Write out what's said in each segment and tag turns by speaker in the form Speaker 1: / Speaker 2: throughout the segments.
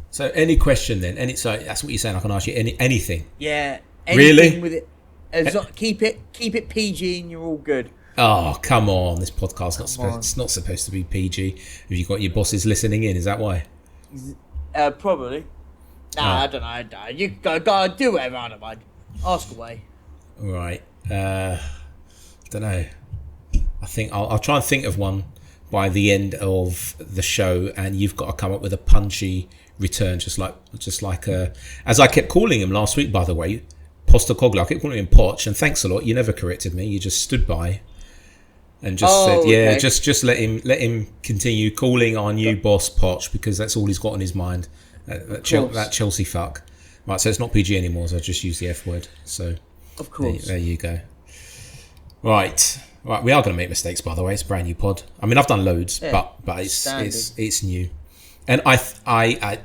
Speaker 1: So any question then? So that's what you're saying. I can ask you anything.
Speaker 2: Yeah.
Speaker 1: Really?
Speaker 2: With it. Keep it PG and you're all good.
Speaker 1: Oh, come on. This podcast's it's not supposed to be PG. Have you got your bosses listening in? Is that why?
Speaker 2: Probably. Nah, I don't know. You gotta do whatever, I don't mind. Ask away.
Speaker 1: All right. Don't know. I think I'll try and think of one by the end of the show, and you've got to come up with a punchy return, just like as I kept calling him last week, by the way, Postecoglou. I kept calling him Poch, and thanks a lot. You never corrected me. You just stood by and just said, "Yeah, okay. just let him continue calling our new boss Poch, because that's all he's got on his mind." That Chelsea fuck. Right, so it's not PG anymore. So I just use the F word. So
Speaker 2: of course,
Speaker 1: there you go. Right, we are going to make mistakes, by the way. It's a brand new pod. I mean, I've done loads, but it's new. And I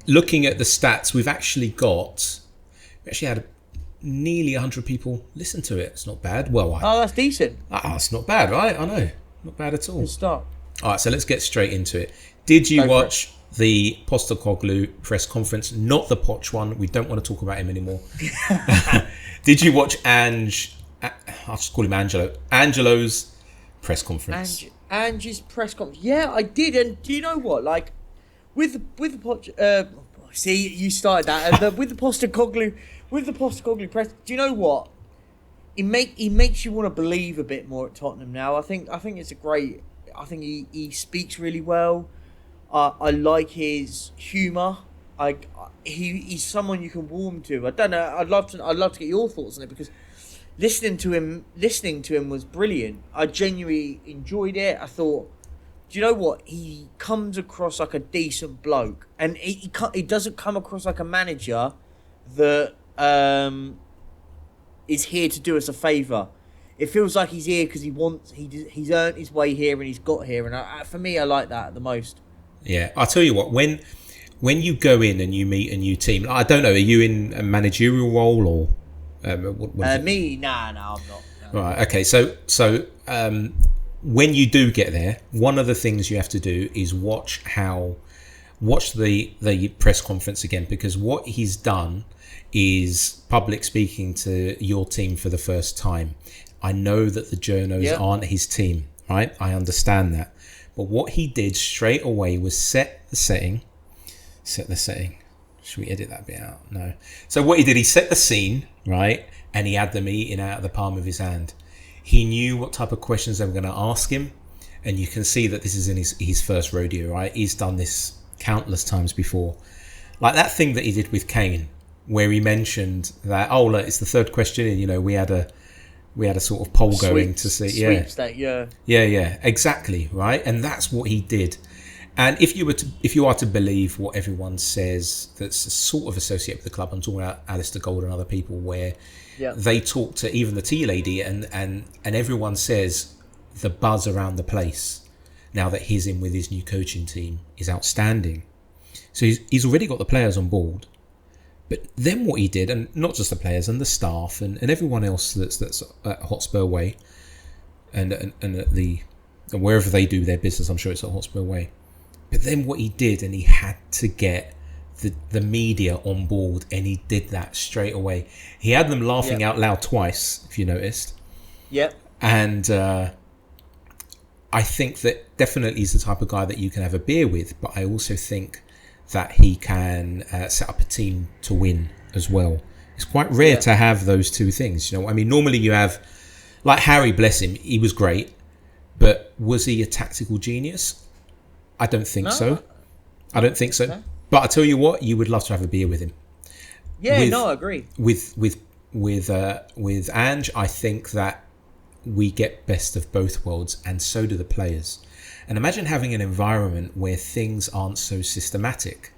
Speaker 1: looking at the stats, we actually had nearly 100 people listen to it. It's not bad. Well,
Speaker 2: that's decent.
Speaker 1: It's not bad, right? I know, not bad at all.
Speaker 2: Good start.
Speaker 1: All right, so let's get straight into it. Did you watch the Postecoglou press conference? Not the Poch one. We don't want to talk about him anymore. Did you watch Ange? I'll just call him Angelo. Angelo's press conference.
Speaker 2: Ange's press conference. Yeah, I did. And do you know what? Like, with the Poch, see, you started that. With the Postecoglou press, do you know what? He makes you want to believe a bit more at Tottenham now. I think it's a great. I think he speaks really well. I like his humour. He's someone you can warm to. I don't know. I'd love to get your thoughts on it, because listening to him was brilliant. I genuinely enjoyed it. I thought, do you know what? He comes across like a decent bloke, and he doesn't come across like a manager that is here to do us a favour. It feels like he's here because he's earned his way here and he's got here, and for me, I like that the most. Yeah,
Speaker 1: I'll tell you what. When you go in and you meet a new team, I don't know. Are you in a managerial role or?
Speaker 2: Me? Nah, I'm not. No.
Speaker 1: Right. Okay. So when you do get there, one of the things you have to do is watch the press conference again, because what he's done is public speaking to your team for the first time. I know that the journos aren't his team, right? I understand that. But what he did straight away was set the setting. Should we edit that bit out? No. So what he did, he set the scene, right? And he had them eating out of the palm of his hand. He knew what type of questions they were going to ask him. And you can see that this is in his first rodeo, right? He's done this countless times before. Like that thing that he did with Kane, where he mentioned that, look, it's the third question, and we had a sort of poll going to see, yeah, exactly, right. And that's what he did. And if you are to believe what everyone says that's sort of associated with the club, I'm talking about Alistair Gold and other people, where they talk to even the tea lady, and everyone says the buzz around the place now that he's in with his new coaching team is outstanding. So he's already got the players on board. But then what he did, and not just the players and the staff and everyone else that's at Hotspur Way and wherever they do their business, I'm sure it's at Hotspur Way. But then what he did, and he had to get the media on board, and he did that straight away. He had them laughing out loud twice, if you noticed.
Speaker 2: Yep.
Speaker 1: And I think that definitely he's the type of guy that you can have a beer with, but I also think that he can set up a team to win as well. It's quite rare to have those two things. I mean, normally you have, like Harry, bless him, he was great, but was he a tactical genius? I don't think so. I don't think so. Okay. But I tell you what, you would love to have a beer with him.
Speaker 2: Yeah, I agree.
Speaker 1: With Ange, I think that we get best of both worlds, and so do the players. And imagine having an environment where things aren't so systematic.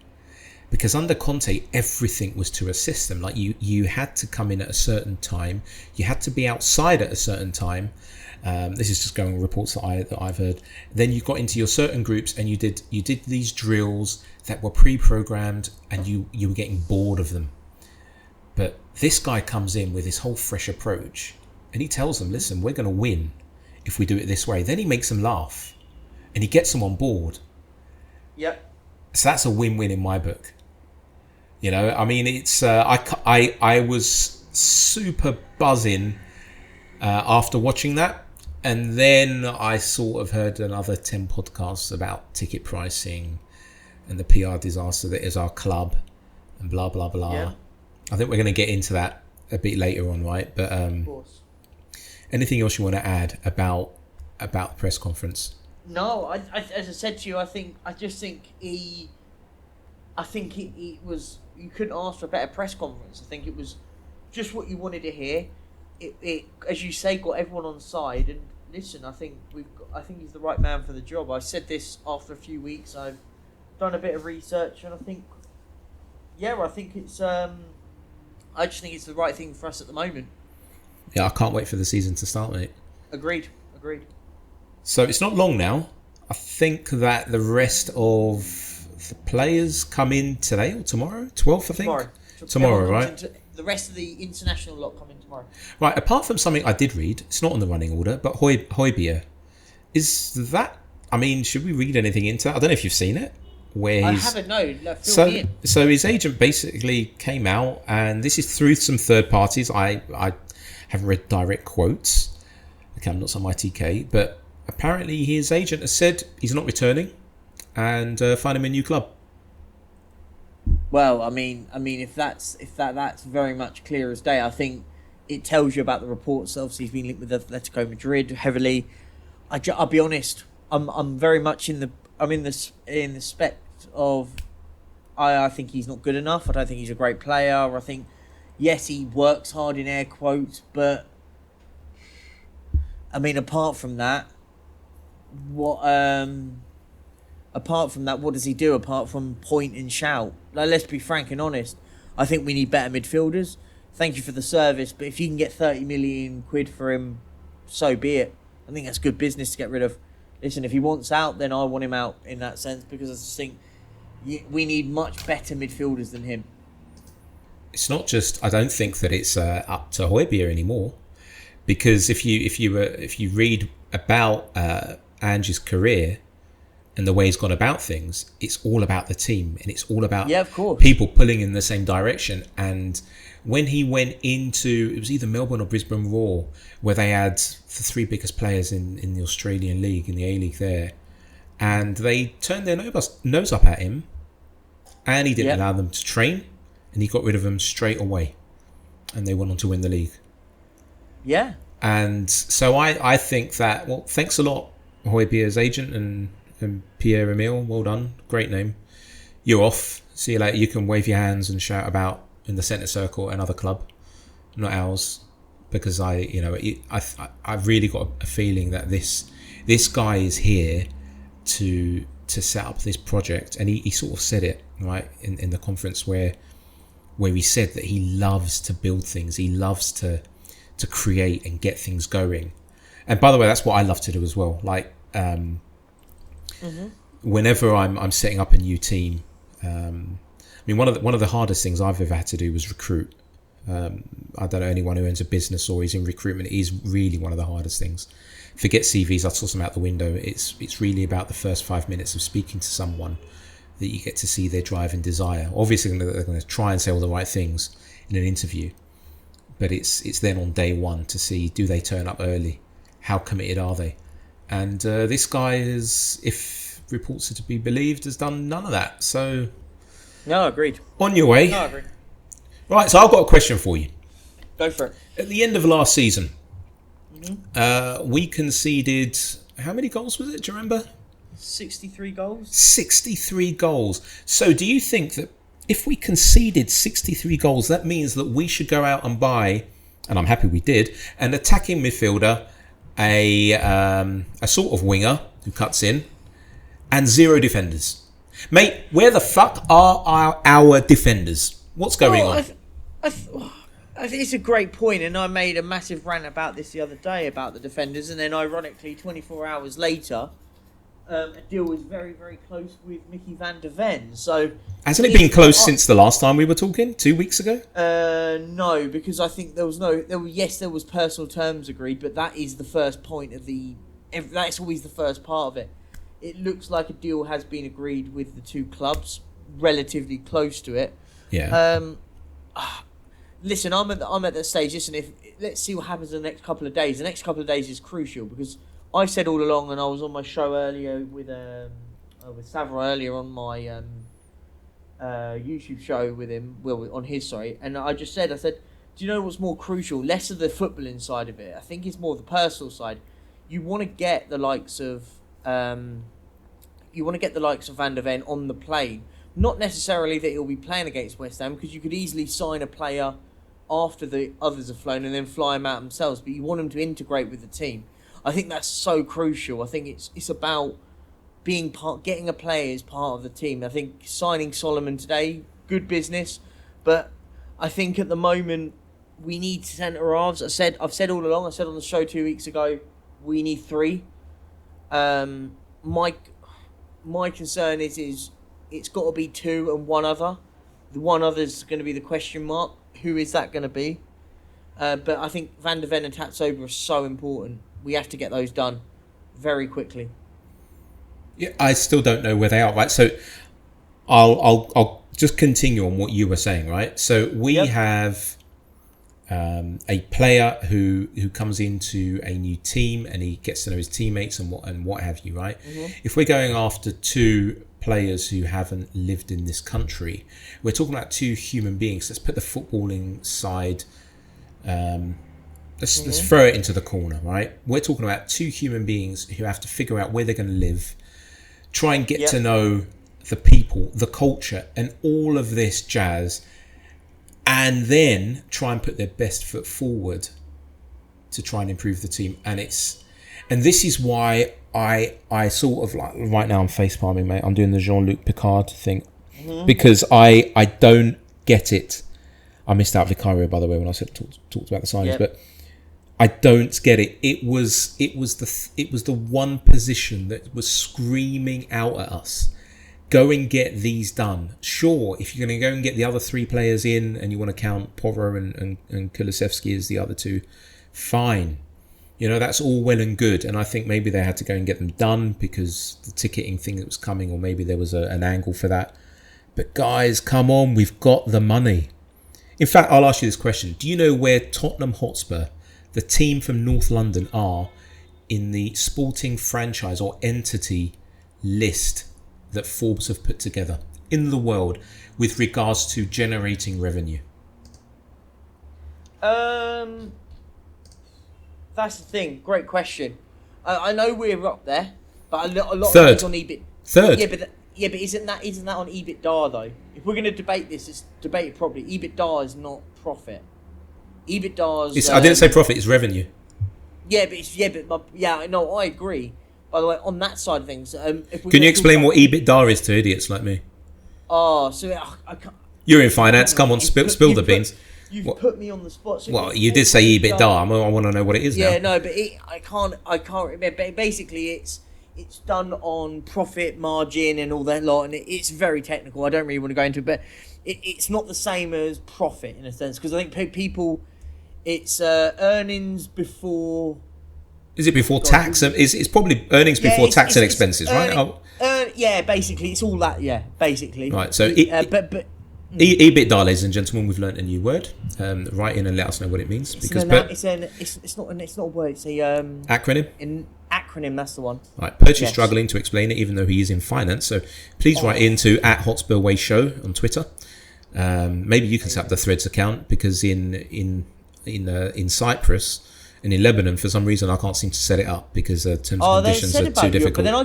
Speaker 1: Because under Conte, everything was to a system. Like you had to come in at a certain time. You had to be outside at a certain time. This is just going on reports that I've heard. Then you got into your certain groups and you did these drills that were pre-programmed, and you were getting bored of them. But this guy comes in with this whole fresh approach, and he tells them, "Listen, we're going to win if we do it this way." Then he makes them laugh, and he gets them on board.
Speaker 2: Yep.
Speaker 1: So that's a win-win in my book. You know, I mean, it's I was super buzzing after watching that, and then I sort of heard another 10 podcasts about ticket pricing and the PR disaster that is our club, and blah blah blah. Yeah. I think we're going to get into that a bit later on, right? But
Speaker 2: of course.
Speaker 1: Anything else you want to add about the press conference?
Speaker 2: No, I as I said to you, I just think it was, you couldn't ask for a better press conference. I think it was just what you wanted to hear. It as you say, got everyone on side. And listen, I think he's the right man for the job. I said this after a few weeks. I've done a bit of research, and I think it's I just think it's the right thing for us at the moment.
Speaker 1: Yeah, I can't wait for the season to start, mate.
Speaker 2: Agreed.
Speaker 1: So it's not long now. I think that the rest of the players come in today or tomorrow? 12th, I think? Tomorrow, right?
Speaker 2: The rest of the international lot come in tomorrow.
Speaker 1: Right, apart from something I did read, it's not on the running order, but Højbjerg. Is that... I mean, should we read anything into that? I don't know if you've seen it.
Speaker 2: I haven't, no.
Speaker 1: So his agent basically came out, and this is through some third parties. I haven't read direct quotes. Okay, I'm not some ITK, but apparently his agent has said he's not returning, and find him a new club.
Speaker 2: Well, I mean, if that's very much clear as day. I think it tells you about the reports. Obviously, he's been linked with Atletico Madrid heavily. I'll be honest. I'm very much in the spec of I think he's not good enough. I don't think he's a great player. I think, yes, he works hard in air quotes, but I mean, apart from that, what does he do apart from point and shout? Like, let's be frank and honest. I think we need better midfielders. Thank you for the service, but if you can get 30 million quid for him, so be it. I think that's good business to get rid of. Listen, if he wants out, then I want him out in that sense, because I just think we need much better midfielders than him.
Speaker 1: It's not just. I don't think that it's up to Højbjerg anymore, because if you read about Ange's career and the way he's gone about things, it's all about the team, and it's all about people pulling in the same direction. And when he went into, it was either Melbourne or Brisbane Roar, where they had the three biggest players in the Australian League, in the A-League there, and they turned their nose up at him, and he didn't allow them to train, and he got rid of them straight away, and they went on to win the league. Yeah. And so I think that, well, thanks a lot, Højbjerg's agent and Pierre-Emile, well done, great name. You're off. See you later. You can wave your hands and shout about in the centre circle another club, not ours, because I've really got a feeling that this guy is here to set up this project, and he sort of said it right in the conference where he said that he loves to build things, he loves to create and get things going. And by the way, that's what I love to do as well. Like whenever I'm setting up a new team, I mean, one of the hardest things I've ever had to do was recruit. I don't know anyone who owns a business or is in recruitment. It is really one of the hardest things. Forget CVs, I toss them out the window. It's really about the first 5 minutes of speaking to someone that you get to see their drive and desire. Obviously, they're going to try and say all the right things in an interview, but it's then on day one to see, do they turn up early? How committed are they? And this guy is, if reports are to be believed, has done none of that. So,
Speaker 2: no, agreed.
Speaker 1: On your way.
Speaker 2: No, agreed.
Speaker 1: Right, so I've got a question for you.
Speaker 2: Go for it.
Speaker 1: At the end of last season, we conceded, how many goals was it? Do you remember?
Speaker 2: 63 goals.
Speaker 1: 63 goals. So do you think that if we conceded 63 goals, that means that we should go out and buy, and I'm happy we did, an attacking midfielder, a sort of winger who cuts in, and 0 defenders? Mate, where the fuck are our defenders? What's going on?
Speaker 2: I think it's a great point, and I made a massive rant about this the other day about the defenders, and then ironically, 24 hours later, Adil was very, very close with Mickey van der Ven. So
Speaker 1: hasn't it been close since the last time we were talking 2 weeks ago?
Speaker 2: No, because I think there was personal terms agreed, but that is the first point of that's always the first part of it. It looks like a deal has been agreed with the two clubs, relatively close to it.
Speaker 1: Yeah.
Speaker 2: Listen, I'm at that stage. Listen, let's see what happens in the next couple of days. The next couple of days is crucial because I said all along, and I was on my show earlier with Savra earlier on my YouTube show with him, on his, and I said, do you know what's more crucial? Less of the footballing side of it. I think it's more the personal side. You want to get the likes of Van der Ven on the plane. Not necessarily that he'll be playing against West Ham, because you could easily sign a player after the others have flown and then fly them out themselves. But you want them to integrate with the team. I think that's so crucial. I think it's about getting a player as part of the team. I think signing Solomon today, good business, but I think at the moment we need centre halves. I've said all along. I said on the show 2 weeks ago, we need 3. My concern is it's got to be 2 and one other. The one other is going to be the question mark. Who is that going to be? But I think Van der Ven and Tatsoba are so important. We have to get those done very quickly.
Speaker 1: Yeah, I still don't know where they are. Right, so I'll just continue on what you were saying. Right, so we have a player who comes into a new team and he gets to know his teammates and what have you. Right, if we're going after 2 players who haven't lived in this country, we're talking about 2 human beings. Let's put the footballing side. Let's throw it into the corner, right? We're talking about 2 human beings who have to figure out where they're going to live, try and get to know the people, the culture, and all of this jazz, and then try and put their best foot forward to try and improve the team. And this is why I sort of, like, right now I'm face palming, mate. I'm doing the Jean-Luc Picard thing because I don't get it. I missed out Vicario, by the way, when I talked about the signings, but I don't get it. It was the one position that was screaming out at us. Go and get these done. Sure, if you're going to go and get the other 3 players in, and you want to count Porro and Kulusevski as the other 2, fine. You know, that's all well and good. And I think maybe they had to go and get them done because the ticketing thing that was coming, or maybe there was an angle for that. But guys, come on, we've got the money. In fact, I'll ask you this question. Do you know where Tottenham Hotspur, the team from North London, are in the sporting franchise or entity list that Forbes have put together in the world with regards to generating revenue?
Speaker 2: That's the thing. Great question. I know we're up there, but a lot
Speaker 1: Third.
Speaker 2: of it's on EBIT.
Speaker 1: Third.
Speaker 2: Yeah, but isn't that on EBITDA though? If we're going to debate this, let's debate it properly. EBITDA is not profit. EBITDA is.
Speaker 1: I didn't say profit. It's revenue.
Speaker 2: No, I agree. By the way, on that side of things,
Speaker 1: can you explain what EBITDA is to idiots like me?
Speaker 2: Oh, so I can't.
Speaker 1: You're in finance. Come on, spill the beans.
Speaker 2: You've put me on the spot. So
Speaker 1: well, you did say EBITDA. I want to know what it is now.
Speaker 2: Yeah, no, but I can't remember. Basically, it's done on profit margin and all that lot, and it's very technical. I don't really want to go into it, but it's not the same as profit in a sense, because I think people, it's earnings before.
Speaker 1: Is it before tax? It's probably earnings before tax and expenses, right?
Speaker 2: Yeah, basically, it's all that. Yeah, basically.
Speaker 1: Right. So,
Speaker 2: EBITDA,
Speaker 1: ladies and gentlemen, we've learnt a new word. Write in and let us know what it means.
Speaker 2: It's not a word. It's a
Speaker 1: acronym.
Speaker 2: An acronym. That's the one.
Speaker 1: Right. Perchy's struggling to explain it, even though he is in finance. So please write into @Hotspur Way Show on Twitter. Maybe you can set up the Threads account, because in Cyprus. And in Lebanon, for some reason, I can't seem to set it up because terms and conditions are too difficult.
Speaker 2: But then I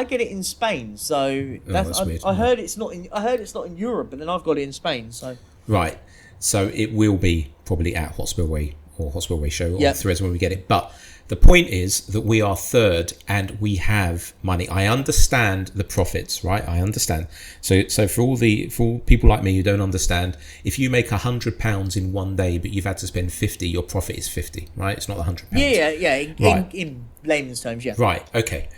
Speaker 2: get it in Spain. So
Speaker 1: that's weird.
Speaker 2: I heard it's not in Europe, but then I've got it in Spain. So
Speaker 1: right. So it will be probably @Hotspur Way or Hotspur Way Show or Threads when we get it. But The point is that we are third and we have money. I understand the profits, right? I understand. So for all people like me who don't understand, if you make £100 in one day, but you've had to spend 50, your profit is 50, right? It's not £100.
Speaker 2: Yeah.
Speaker 1: Right.
Speaker 2: In layman's terms, yeah.
Speaker 1: Right. Okay.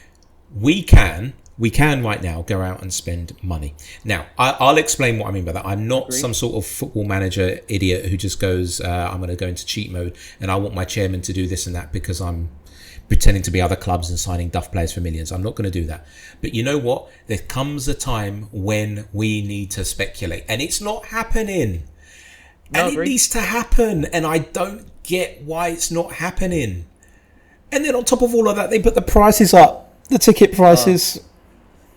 Speaker 1: We can right now go out and spend money. Now, I'll explain what I mean by that. I'm not some sort of football manager idiot who just goes, I'm going to go into cheat mode and I want my chairman to do this and that because I'm pretending to be other clubs and signing duff players for millions. I'm not going to do that. But you know what? There comes a time when we need to speculate, and it's not happening. And it needs to happen, and I don't get why it's not happening. And then on top of all of that, they put the prices up, the ticket prices.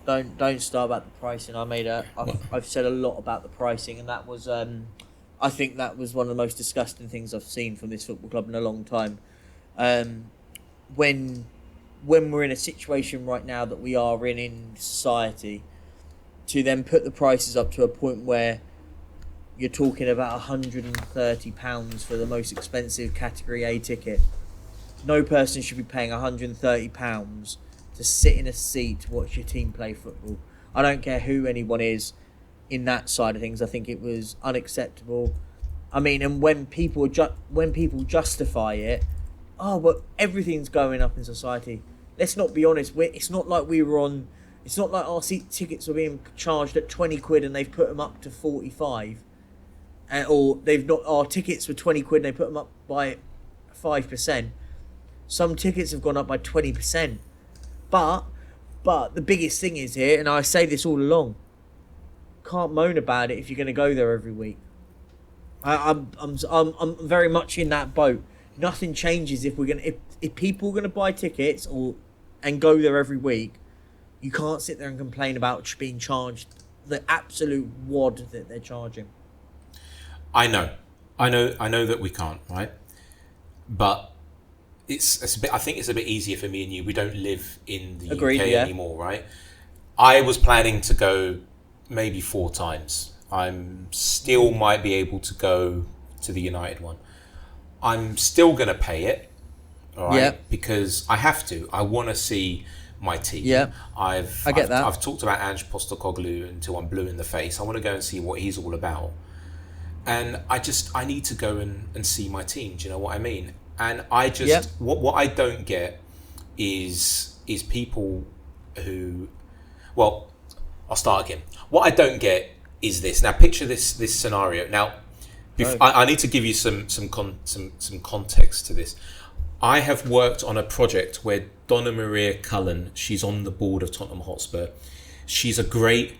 Speaker 2: Don't start about the pricing. I've said a lot about the pricing, and that was I think that was one of the most disgusting things I've seen from this football club in a long time. When we're in a situation right now that we are in society, to then put the prices up to a point where you're talking about £130 for the most expensive Category A ticket. No person should be paying £130 to sit in a seat to watch your team play football. I don't care who anyone is in that side of things. I think it was unacceptable. I mean, and when people justify it, but everything's going up in society. Let's not be honest. It's not like our seat tickets were being charged at 20 quid and they've put them up to 45, or our tickets were 20 quid and they put them up by 5%. Some tickets have gone up by 20%. But the biggest thing is here, and I say this all along, can't moan about it if you're going to go there every week. I'm very much in that boat. Nothing changes if people are going to buy tickets and go there every week. You can't sit there and complain about being charged the absolute wad that they're charging.
Speaker 1: I know that we can't, right? But it's a bit. I think it's a bit easier for me and you. We don't live in the UK anymore, right? I was planning to go maybe 4 times. I'm still might be able to go to the United one. I'm still going to pay it, all right? Because I have to. I want to see my team.
Speaker 2: Yeah, I get that.
Speaker 1: I've talked about Ange Postecoglou until I'm blue in the face. I want to go and see what he's all about. And I need to go and see my team. Do you know what I mean? And I just, what I don't get is people who, well, I'll start again. What I don't get is this. Now, picture this scenario. Now, I need to give you some context to this. I have worked on a project where Donna-Maria Cullen, she's on the board of Tottenham Hotspur. She's a great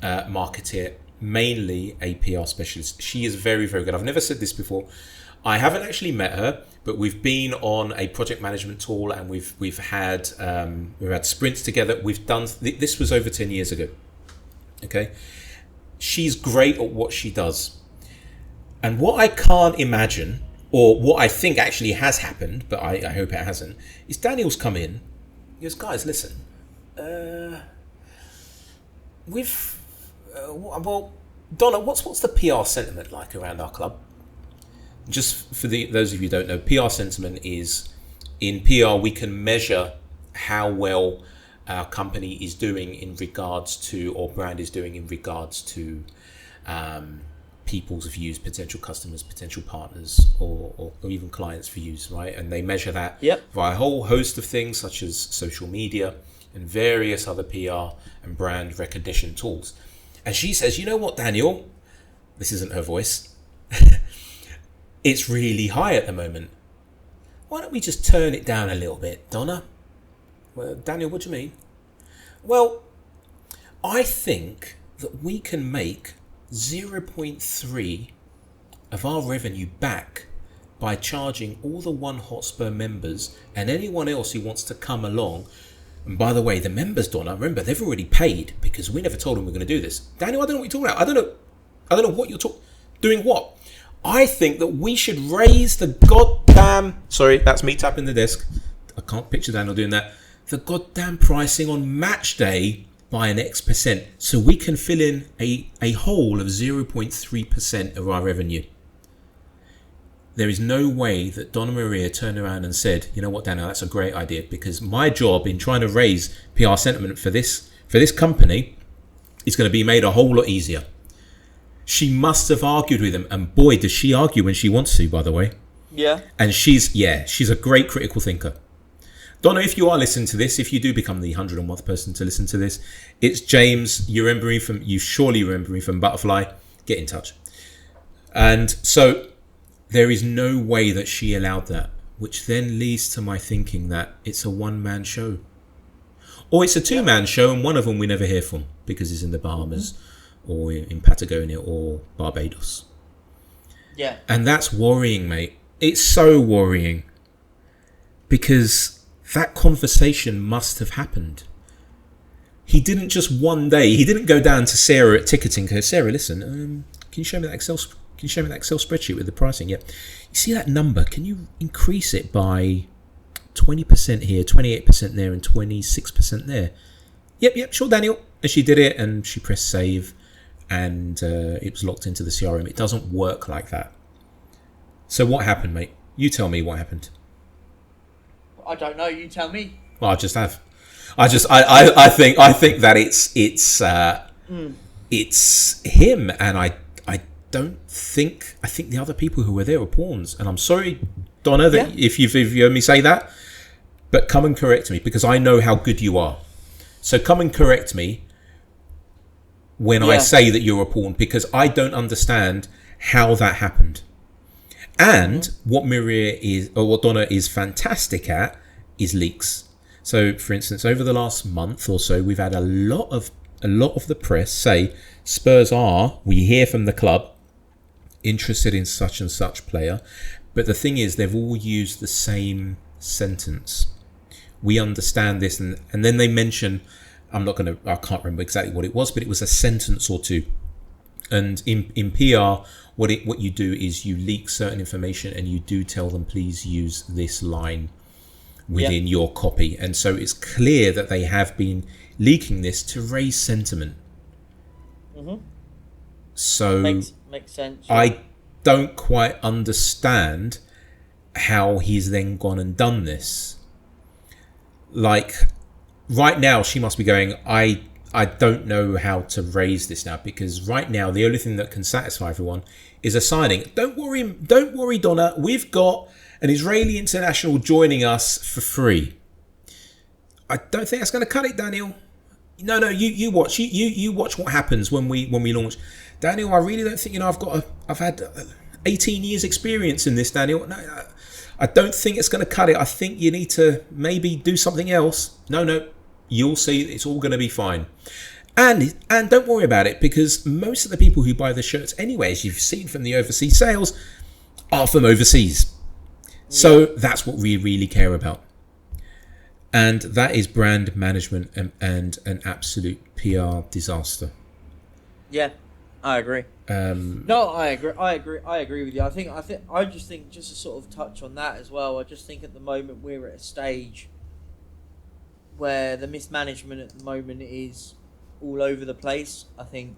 Speaker 1: marketeer, mainly a PR specialist. She is very, very good. I've never said this before. I haven't actually met her, but we've been on a project management tool and we've had sprints together. We've done this was over 10 years ago. Okay, she's great at what she does. And what I can't imagine, or what I think actually has happened, but I hope it hasn't, is Daniel's come in. He goes, guys, listen, well, Donna, what's the PR sentiment like around our club? Just for those of you who don't know, PR sentiment is, in PR, we can measure how well our company is doing in regards to, or brand is doing in regards to, people's views, potential customers, potential partners, or even clients' views, right? And they measure that via a whole host of things such as social media and various other PR and brand recognition tools. And she says, you know what, Daniel? This isn't her voice. It's really high at the moment. Why don't we just turn it down a little bit, Donna? Well, Daniel, what do you mean? Well, I think that we can make 0.3 of our revenue back by charging all the One Hotspur members and anyone else who wants to come along. And by the way, the members, Donna, remember, they've already paid because we never told them we're going to do this. Daniel, I don't know what you're talking about. I don't know what you're doing. What? I think that we should raise the goddamn... Sorry, that's me tapping the desk. I can't picture Daniel doing that. The goddamn pricing on match day by an X%, so we can fill in a hole of 0.3% of our revenue. there is no way that Donna-Maria turned around and said, you know what, Daniel, that's a great idea, because my job in trying to raise PR sentiment for this company is going to be made a whole lot easier. She must have argued with him, and boy, does she argue when she wants to, by the way.
Speaker 2: Yeah.
Speaker 1: And she's a great critical thinker. Donna, if you are listening to this, if you do become the 101th person to listen to this, it's Jaymes. You surely remember me from Butterfly. Get in touch. And so there is no way that she allowed that, which then leads to my thinking that it's a one-man show. Or it's a two-man show, and one of them we never hear from because he's in the Bahamas or in Patagonia or Barbados.
Speaker 2: Yeah.
Speaker 1: And that's worrying, mate. It's so worrying. Because that conversation must have happened. He didn't just one day, he didn't go down to Sarah at ticketing and go, Sarah, listen, can you show me that Excel spreadsheet with the pricing? Yeah. You see that number? Can you increase it by 20% here, 28% there, and 26% there? Yep, sure, Daniel. And she did it, and she pressed save, and it was locked into the CRM. It doesn't work like that. So what happened, mate? You tell me what happened.
Speaker 2: I don't know. You tell me.
Speaker 1: Well, I just have. I think that it's him, and I think the other people who were there were pawns. And I'm sorry, Donna, that if you've heard me say that, but come and correct me, because I know how good you are. So come and correct me when I say that you're a pawn, because I don't understand how that happened. And what Donna is fantastic at is leaks. So, for instance, over the last month or so, we've had a lot of the press say Spurs we hear from the club, interested in such and such player. But the thing is, they've all used the same sentence. We understand this, and then they mention, I can't remember exactly what it was, but it was a sentence or two. And in PR, what you do is you leak certain information, and you do tell them, please use this line within your copy. And so it's clear that they have been leaking this to raise sentiment. Mm-hmm. So
Speaker 2: makes sense.
Speaker 1: I don't quite understand how he's then gone and done this. Like, right now she must be going, I don't know how to raise this now, because right now the only thing that can satisfy everyone is a signing. Don't worry, Donna. We've got an Israeli international joining us for free. I don't think that's going to cut it, Daniel. No, you watch. You watch what happens when we launch. Daniel, I really don't think I've had 18 years experience in this, Daniel. No, I don't think it's going to cut it. I think you need to maybe do something else. No. You'll see, it's all going to be fine. And don't worry about it, because most of the people who buy the shirts anyway, as you've seen from the overseas sales, are from overseas. So that's what we really care about. And that is brand management and an absolute PR disaster.
Speaker 2: Yeah, I agree. No, I agree with you. I just think just to sort of touch on that as well, I just think at the moment we're at a stage where the mismanagement at the moment is all over the place. I think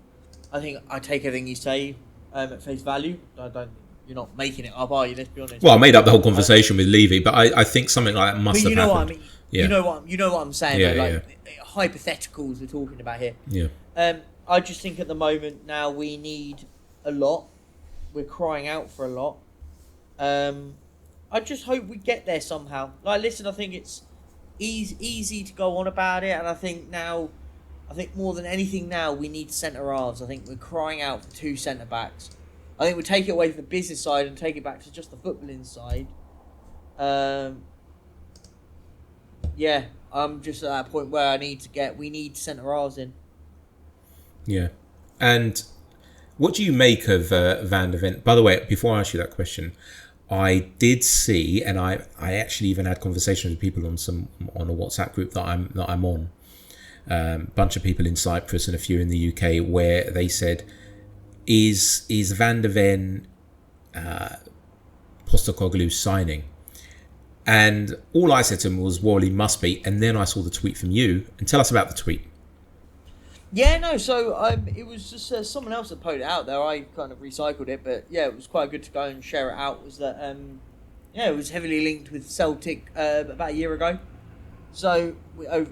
Speaker 2: I take everything you say at face value. You're not making it up, are you? Let's be honest.
Speaker 1: Well, I made up the whole conversation with Levy, but I think something like that must have happened.
Speaker 2: What I mean? Yeah. You know what I'm saying.
Speaker 1: Yeah,
Speaker 2: hypotheticals we're talking about here.
Speaker 1: Yeah.
Speaker 2: I just think at the moment now we need a lot. We're crying out for a lot. I just hope we get there somehow. Like, listen, I think it's easy to go on about it, and I think more than anything now we need centre halves. I think we're crying out for two centre backs. I think we take it away from the business side and take it back to just the footballing side. I'm just at that point where we need centre halves in.
Speaker 1: Yeah. And what do you make of Van der Ven? By the way, before I ask you that question, I did see, and I actually even had conversations with people on a WhatsApp group that I'm on. Bunch of people in Cyprus and a few in the UK, where they said, "Is Van der Ven Postecoglou signing?" And all I said to him was, "Well, he must be." And then I saw the tweet from you, and tell us about the tweet.
Speaker 2: Yeah, no. So it was just someone else that put it out there. I kind of recycled it, but yeah, it was quite good to go and share it out. Was that yeah, it was heavily linked with Celtic about a year ago. So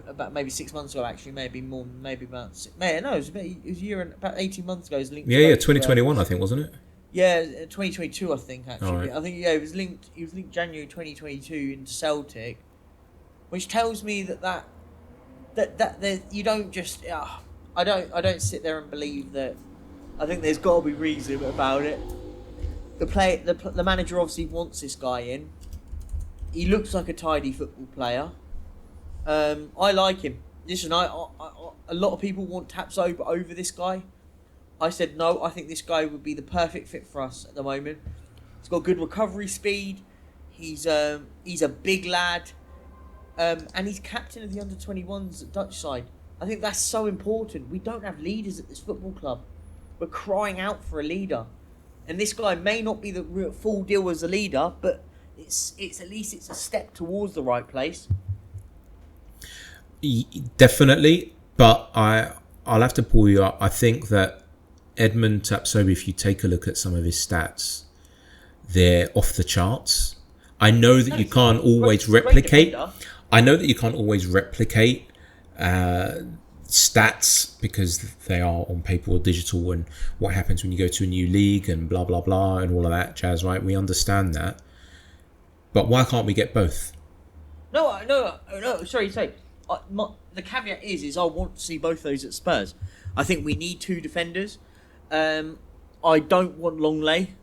Speaker 2: about maybe 6 months ago, actually, maybe more, maybe about no, it was a year and about 18 months ago. It was linked.
Speaker 1: Yeah,
Speaker 2: to
Speaker 1: yeah,
Speaker 2: both,
Speaker 1: 2021, I think, wasn't it?
Speaker 2: yeah, 2022, I think
Speaker 1: All
Speaker 2: actually.
Speaker 1: right.
Speaker 2: I think yeah, it was linked. It was linked January 2022 into Celtic, which tells me that you don't just. I don't sit there and believe that. I think there's got to be reason about it. The manager obviously wants this guy in. He looks like a tidy football player. I like him. Listen, a lot of people want Tapsoba over this guy. I said no. I think this guy would be the perfect fit for us at the moment. He's got good recovery speed. He's a big lad, and he's captain of the under-21s Dutch side. I think that's so important. We don't have leaders at this football club. We're crying out for a leader, and this guy may not be the full deal as a leader, but it's at least it's a step towards the right place.
Speaker 1: Definitely, but I'll have to pull you up. I think that Edmund Tapsoba, if you take a look at some of his stats, they're off the charts. I know that you can't always replicate. I know that you can't always replicate stats because they are on paper or digital, and what happens when you go to a new league and blah blah blah and all of that jazz, right? We understand that, but why can't we get both?
Speaker 2: No. Sorry, say. The caveat is I want to see both those at Spurs. I think we need two defenders. I don't want Longley.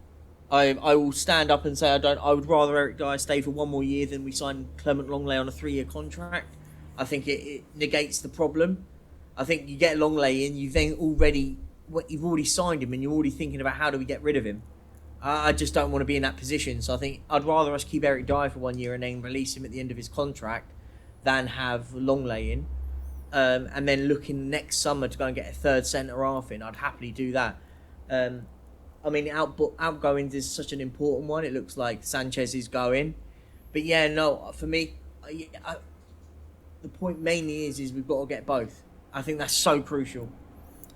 Speaker 2: I will stand up and say I don't. I would rather Eric Dyer stay for one more year than we sign Clement Longley on a 3-year contract. I think it negates the problem. I think you get Longley in, you've already signed him, and you're already thinking about how do we get rid of him. I just don't want to be in that position. So I think I'd rather us keep Eric Dyer for 1 year and then release him at the end of his contract than have Longley in, and then looking next summer to go and get a third centre half in. I'd happily do that. I mean, outgoings is such an important one. It looks like Sanchez is going, but yeah, no, for me, the point mainly is we've got to get both. I think that's so crucial.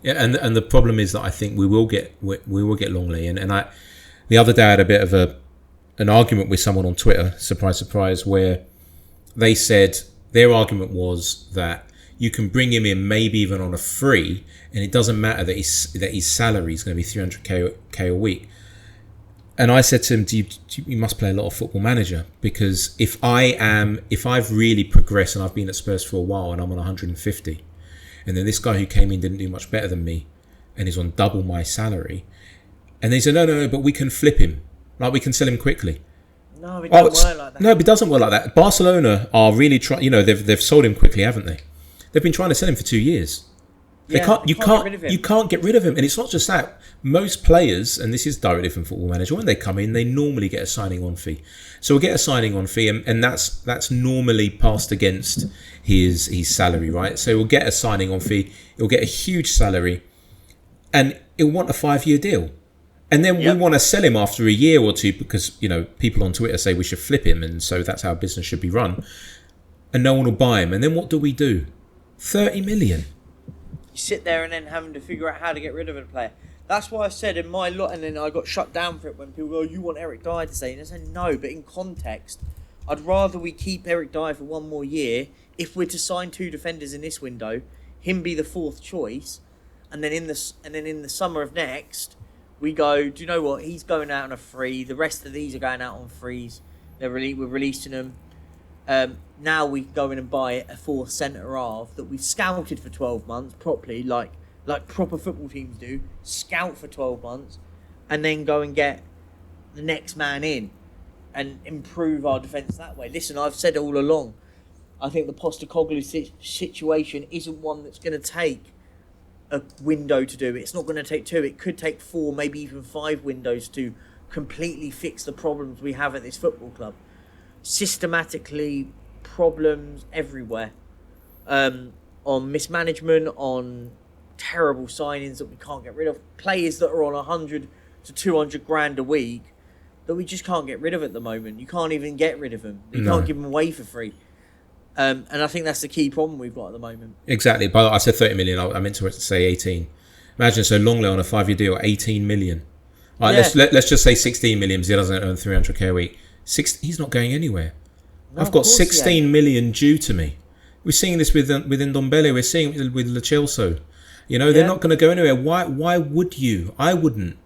Speaker 1: Yeah, and the problem is that I think we will get Longley in, and the other day I had a bit of an argument with someone on Twitter, surprise surprise, where they said their argument was that you can bring him in maybe even on a free, and it doesn't matter that his salary is going to be 300k a week. And I said to him, you must play a lot of Football Manager, because if I've really progressed and I've been at Spurs for a while and I'm on 150, and then this guy who came in didn't do much better than me and is on double my salary, and they said no, but we can flip him, like we can sell him quickly.
Speaker 2: No, it doesn't work like that.
Speaker 1: No, it doesn't work like that. Barcelona are really trying. You know, they've sold him quickly, haven't they? They've been trying to sell him for 2 years. You can't get rid of him, and it's not just that. Most players, and this is directly from Football Manager, when they come in, they normally get a signing on fee. So we'll get a signing on fee, and that's normally passed against his salary, right? So we'll get a signing on fee. He'll get a huge salary, and he'll want a 5-year deal. And then we want to sell him after a year or two because, you know, people on Twitter say we should flip him, and so that's how business should be run. And no one will buy him. And then what do? 30 million.
Speaker 2: You sit there and then having to figure out how to get rid of a player. That's why I said in my lot, and then I got shut down for it when people go, you want Eric Dyer to say, and I said no, but in context, I'd rather we keep Eric Dyer for 1 more year. If we're to sign 2 defenders in this window, him be the 4th choice, and then in the summer of next, we go, do you know what? He's going out on a free. The rest of these are going out on frees. We're releasing them. Now we go in and buy a 4th centre half that we've scouted for 12 months properly, like proper football teams do. Scout for 12 months, and then go and get the next man in and improve our defence that way. Listen, I've said all along, I think the Postecoglou situation isn't one that's going to take a window to do. It's not going to take 2. It could take 4, maybe even 5 windows to completely fix the problems we have at this football club. Systematically, problems everywhere. On mismanagement, on terrible signings that we can't get rid of, players that are on 100 to 200 grand a week that we just can't get rid of at the moment. You can't even get rid of them. You can't give them away for free. And I think that's the key problem we've got at the moment.
Speaker 1: Exactly. But I said 30 million. I meant to say 18. Imagine so Longley on a 5-year deal, 18 million. All right, let's just say 16 million because he doesn't earn 300k a week. He's not going anywhere.
Speaker 2: No,
Speaker 1: I've got 16 million due to me. We're seeing this with Ndombele. We're seeing it with Lo Celso. You know, they're not going to go anywhere. Why would you? I wouldn't.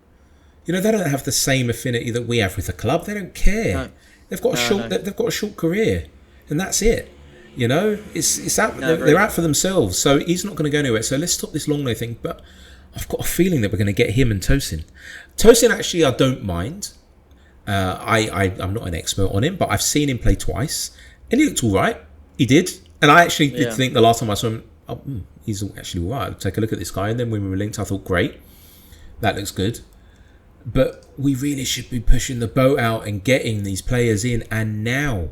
Speaker 1: You know, they don't have the same affinity that we have with the club. They don't care. No. They've got a short career, and that's it. You know, it's out. They're out for themselves. So he's not going to go anywhere. So let's stop this Longley thing. But I've got a feeling that we're going to get him and Tosin. Tosin, actually, I don't mind. I'm not an expert on him, but I've seen him play twice, and he looked all right. He did, and I actually did think the last time I saw him, he's actually all right. I'll take a look at this guy, and then when we were linked, I thought, great, that looks good. But we really should be pushing the boat out and getting these players in, and now.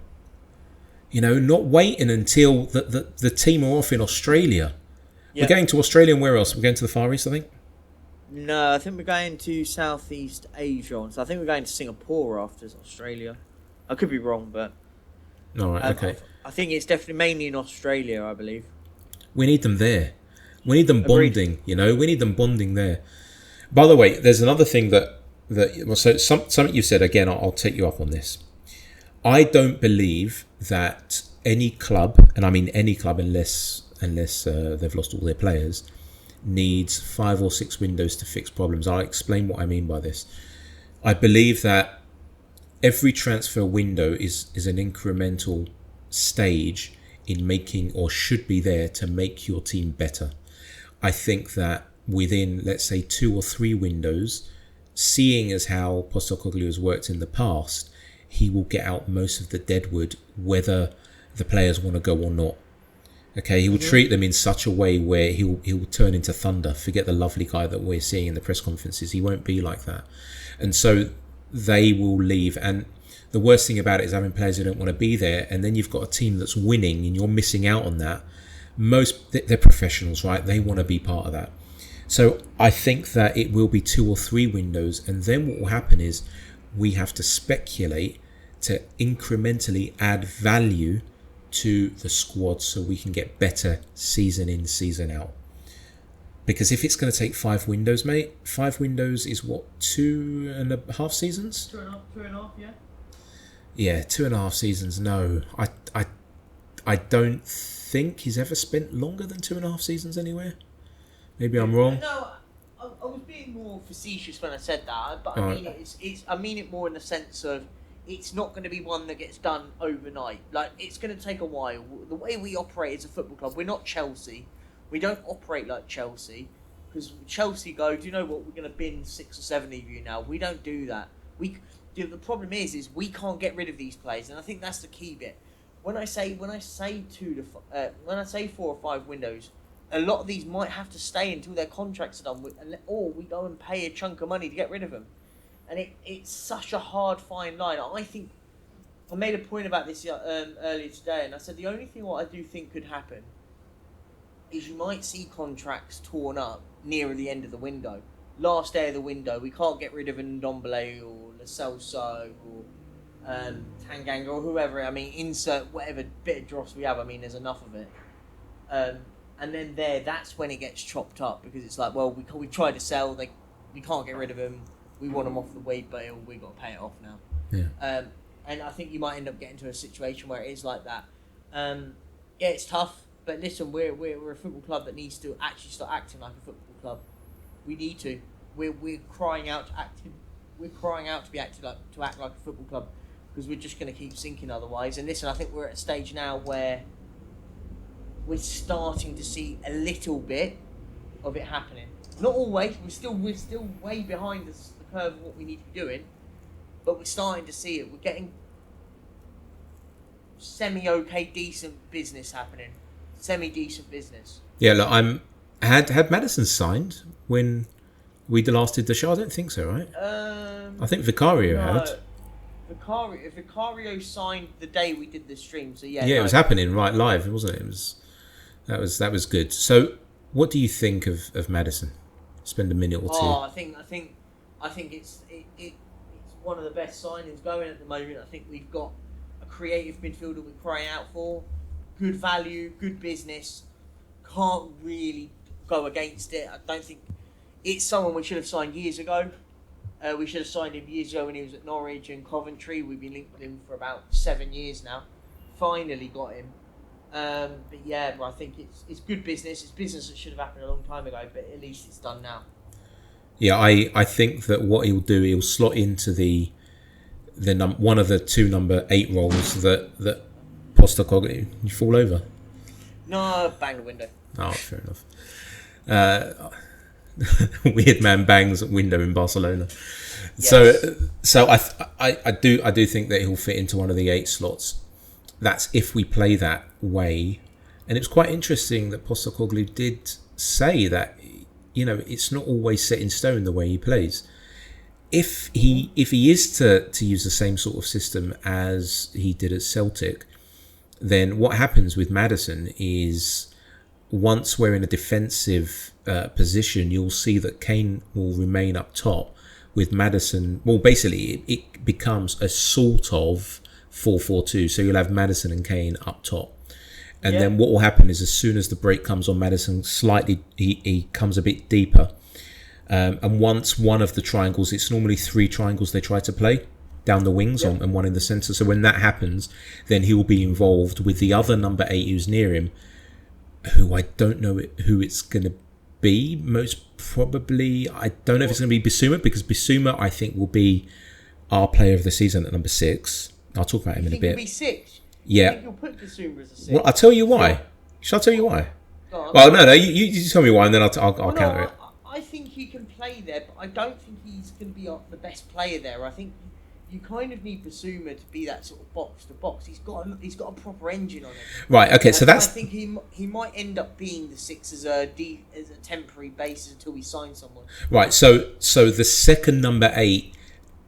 Speaker 1: You know, not waiting until the team are off in Australia. Yep. We're going to Australia, and where else? We're going to the Far East, I think?
Speaker 2: No, I think we're going to Southeast Asia. So I think we're going to Singapore after Australia. I could be wrong, but...
Speaker 1: All right, okay.
Speaker 2: I think it's definitely mainly in Australia, I believe.
Speaker 1: We need them there. We need them bonding, you know? We need them bonding there. By the way, there's another thing something you said, again, I'll take you up on this. I don't believe that any club, and I mean any club unless they've lost all their players, needs 5 or 6 windows to fix problems. I'll explain what I mean by this. I believe that every transfer window is an incremental stage in making, or should be there to make your team better. I think that within, let's say, 2 or 3 windows, seeing as how Postecoglou has worked in the past, he will get out most of the deadwood, whether the players want to go or not. Okay, he will treat them in such a way where he'll turn into thunder. Forget the lovely guy that we're seeing in the press conferences. He won't be like that. And so they will leave. And the worst thing about it is having players who don't want to be there, and then you've got a team that's winning and you're missing out on that. They're professionals, right? They want to be part of that. So I think that it will be 2 or 3 windows, and then what will happen is we have to speculate to incrementally add value to the squad so we can get better season in, season out. Because if it's going to take 5 windows, mate, 5 windows is what, 2.5 seasons?
Speaker 2: 2.5, yeah.
Speaker 1: Yeah, 2.5 seasons. No, I don't think he's ever spent longer than 2.5 seasons anywhere. Maybe I'm wrong.
Speaker 2: No, I was being more facetious when I said that, but I mean it more in the sense of it's not going to be one that gets done overnight. Like, it's going to take a while. The way we operate as a football club, we're not Chelsea. We don't operate like Chelsea, because Chelsea go, do you know what? We're going to bin 6 or 7 of you now. We don't do that. The problem is we can't get rid of these players, and I think that's the key bit. When I say 4 or 5 windows, a lot of these might have to stay until their contracts are done, or we go and pay a chunk of money to get rid of them. And it's such a hard fine line. I think I made a point about this earlier today, and I said the only thing what I do think could happen is you might see contracts torn up nearer the end of the window. Last day of the window, we can't get rid of an Ndombele or Lo Celso or Tanganga or whoever. I mean, insert whatever bit of dross we have. I mean, there's enough of it. And then that's when it gets chopped up, because it's like, well, we tried to sell, we can't get rid of them. We want them off the wage bill. We've got to pay it off now.
Speaker 1: Yeah.
Speaker 2: And I think you might end up getting to a situation where it is like that. Yeah, it's tough. But listen, we're a football club that needs to actually start acting like a football club. We need to. We're crying out to act. We're crying out to act like a football club, because we're just going to keep sinking otherwise. And listen, I think we're at a stage now where we're starting to see a little bit of it happening. Not always. We're still way behind the curve of what we need to be doing, but we're starting to see it. We're getting semi-okay, decent business happening. Semi-decent business.
Speaker 1: Yeah, look, had Maddison signed when we last did the show? I don't think so, right? I think Vicario had.
Speaker 2: Vicario signed the day we did the stream, so yeah.
Speaker 1: Yeah, it was happening right live, wasn't it? That was good. So, what do you think of Maddison? Spend a minute or two.
Speaker 2: Oh, I think it's one of the best signings going at the moment. I think we've got a creative midfielder we cry out for. good value, good business. Can't really go against it. I don't think it's someone we should have signed years ago. We should have signed him years ago when he was at Norwich and Coventry. We've been linked with him for about 7 years now. Finally got him. But yeah, I think it's good business. It's business that should have happened a long time ago, but at least it's done now.
Speaker 1: Yeah, I think that what he'll do, he'll slot into the one of the 2 number 8 roles that Postecoglou. You fall over?
Speaker 2: No, bang the window.
Speaker 1: Oh, fair enough. Weird man bangs window in Barcelona. Yes. So I do think that he'll fit into one of the 8 slots. That's if we play that way. And it's quite interesting that Postecoglou did say that, you know, it's not always set in stone the way he plays. If he is to use the same sort of system as he did at Celtic, then what happens with Maddison is once we're in a defensive position, you'll see that Kane will remain up top with Maddison. Well, basically, it becomes a sort of 4-4-2. So you'll have Maddison and Kane up top. And then what will happen is as soon as the break comes on Maddison, slightly he comes a bit deeper. And once one of the triangles, it's normally 3 triangles they try to play down the wings and one in the centre. So when that happens, then he will be involved with the other number 8 who's near him, who I don't know who it's going to be. Most probably, I don't know if it's going to be Bissouma, because Bissouma, I think, will be our player of the season at number 6. I'll talk about him in a bit.
Speaker 2: He'll be 6?
Speaker 1: Yeah.
Speaker 2: You think you'll put Bissouma as a 6?
Speaker 1: Well, I'll tell you why. Shall I tell you why? Well, no, you tell me why, and then I'll counter it.
Speaker 2: I think he can play there, but I don't think he's going to be the best player there. I think you kind of need Bissouma to be that sort of box to box. He's got a proper engine on him.
Speaker 1: Right. Okay. So that's.
Speaker 2: I think he might end up being the 6 as a temporary basis until we sign someone.
Speaker 1: Right. So the second number 8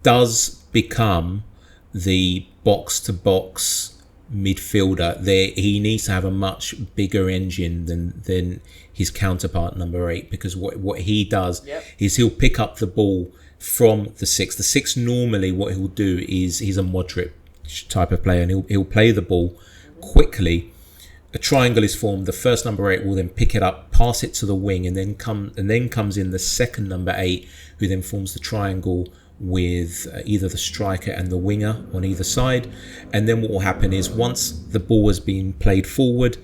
Speaker 1: does become the box to box midfielder. There, he needs to have a much bigger engine than his counterpart number 8, because what he does is he'll pick up the ball from the 6. The 6 normally what he'll do is he's a Modric type of player, and he'll play the ball quickly. A triangle is formed. The first number 8 will then pick it up, pass it to the wing, and then comes in the second number 8, who then forms the triangle with either the striker and the winger on either side. And then what will happen is once the ball has been played forward,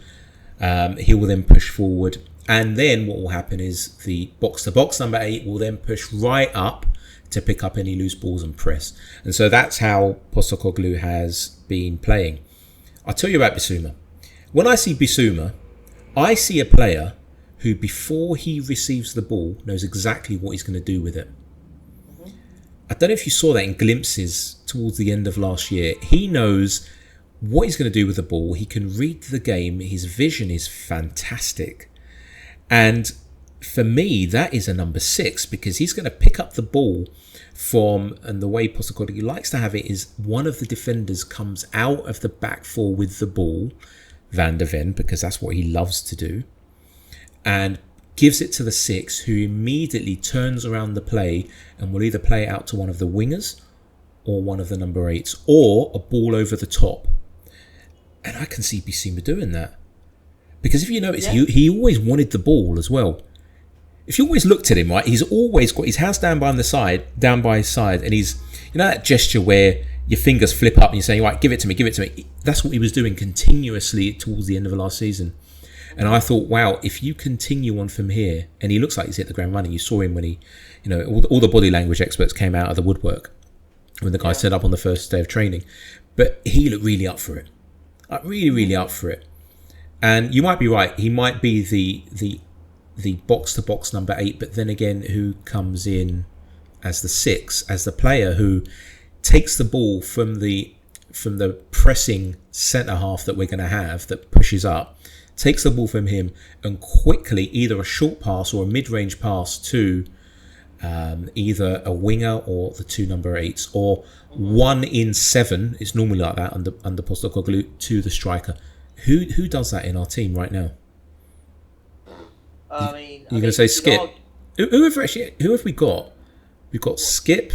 Speaker 1: he will then push forward, and then what will happen is the box-to-box number 8 will then push right up to pick up any loose balls and press. And so that's how Postecoglou has been playing. I'll tell you about Bissouma. When I see Bissouma, I see a player who, before he receives the ball, knows exactly what he's going to do with it. I don't know if you saw that in glimpses towards the end of last year. He knows what he's going to do with the ball. He can read the game. His vision is fantastic. And for me, that is a number 6, because he's going to pick up the ball from, and the way Postecoglou likes to have it is one of the defenders comes out of the back 4 with the ball, Van der Ven, because that's what he loves to do, and gives it to the 6, who immediately turns around the play and will either play it out to one of the wingers or one of the number 8s, or a ball over the top. And I can see Bissouma doing that. Because if you notice, he always wanted the ball as well. If you always looked at him, right, he's always got his hands down by his side, and he's, you know, that gesture where your fingers flip up and you're saying, right, give it to me. That's what he was doing continuously towards the end of the last season. And I thought, wow, if you continue on from here, and he looks like he's hit the ground running. You saw him when he, you know, all the body language experts came out of the woodwork when the guy set up on the first day of training. But he looked really up for it. Really up for it. And you might be right. He might be the box-to-box number 8, but then again, who comes in as the 6, as the player who takes the ball from the pressing centre half that we're going to have, that pushes up, takes the ball from him, and quickly either a short pass or a mid-range pass to either a winger or the 2 number 8s, or 1 in 7. It's normally like that under Postecoglou, to the striker. Who does that in our team right now?
Speaker 2: I mean,
Speaker 1: you're going to say Skip? Who have we got? We've got Skip.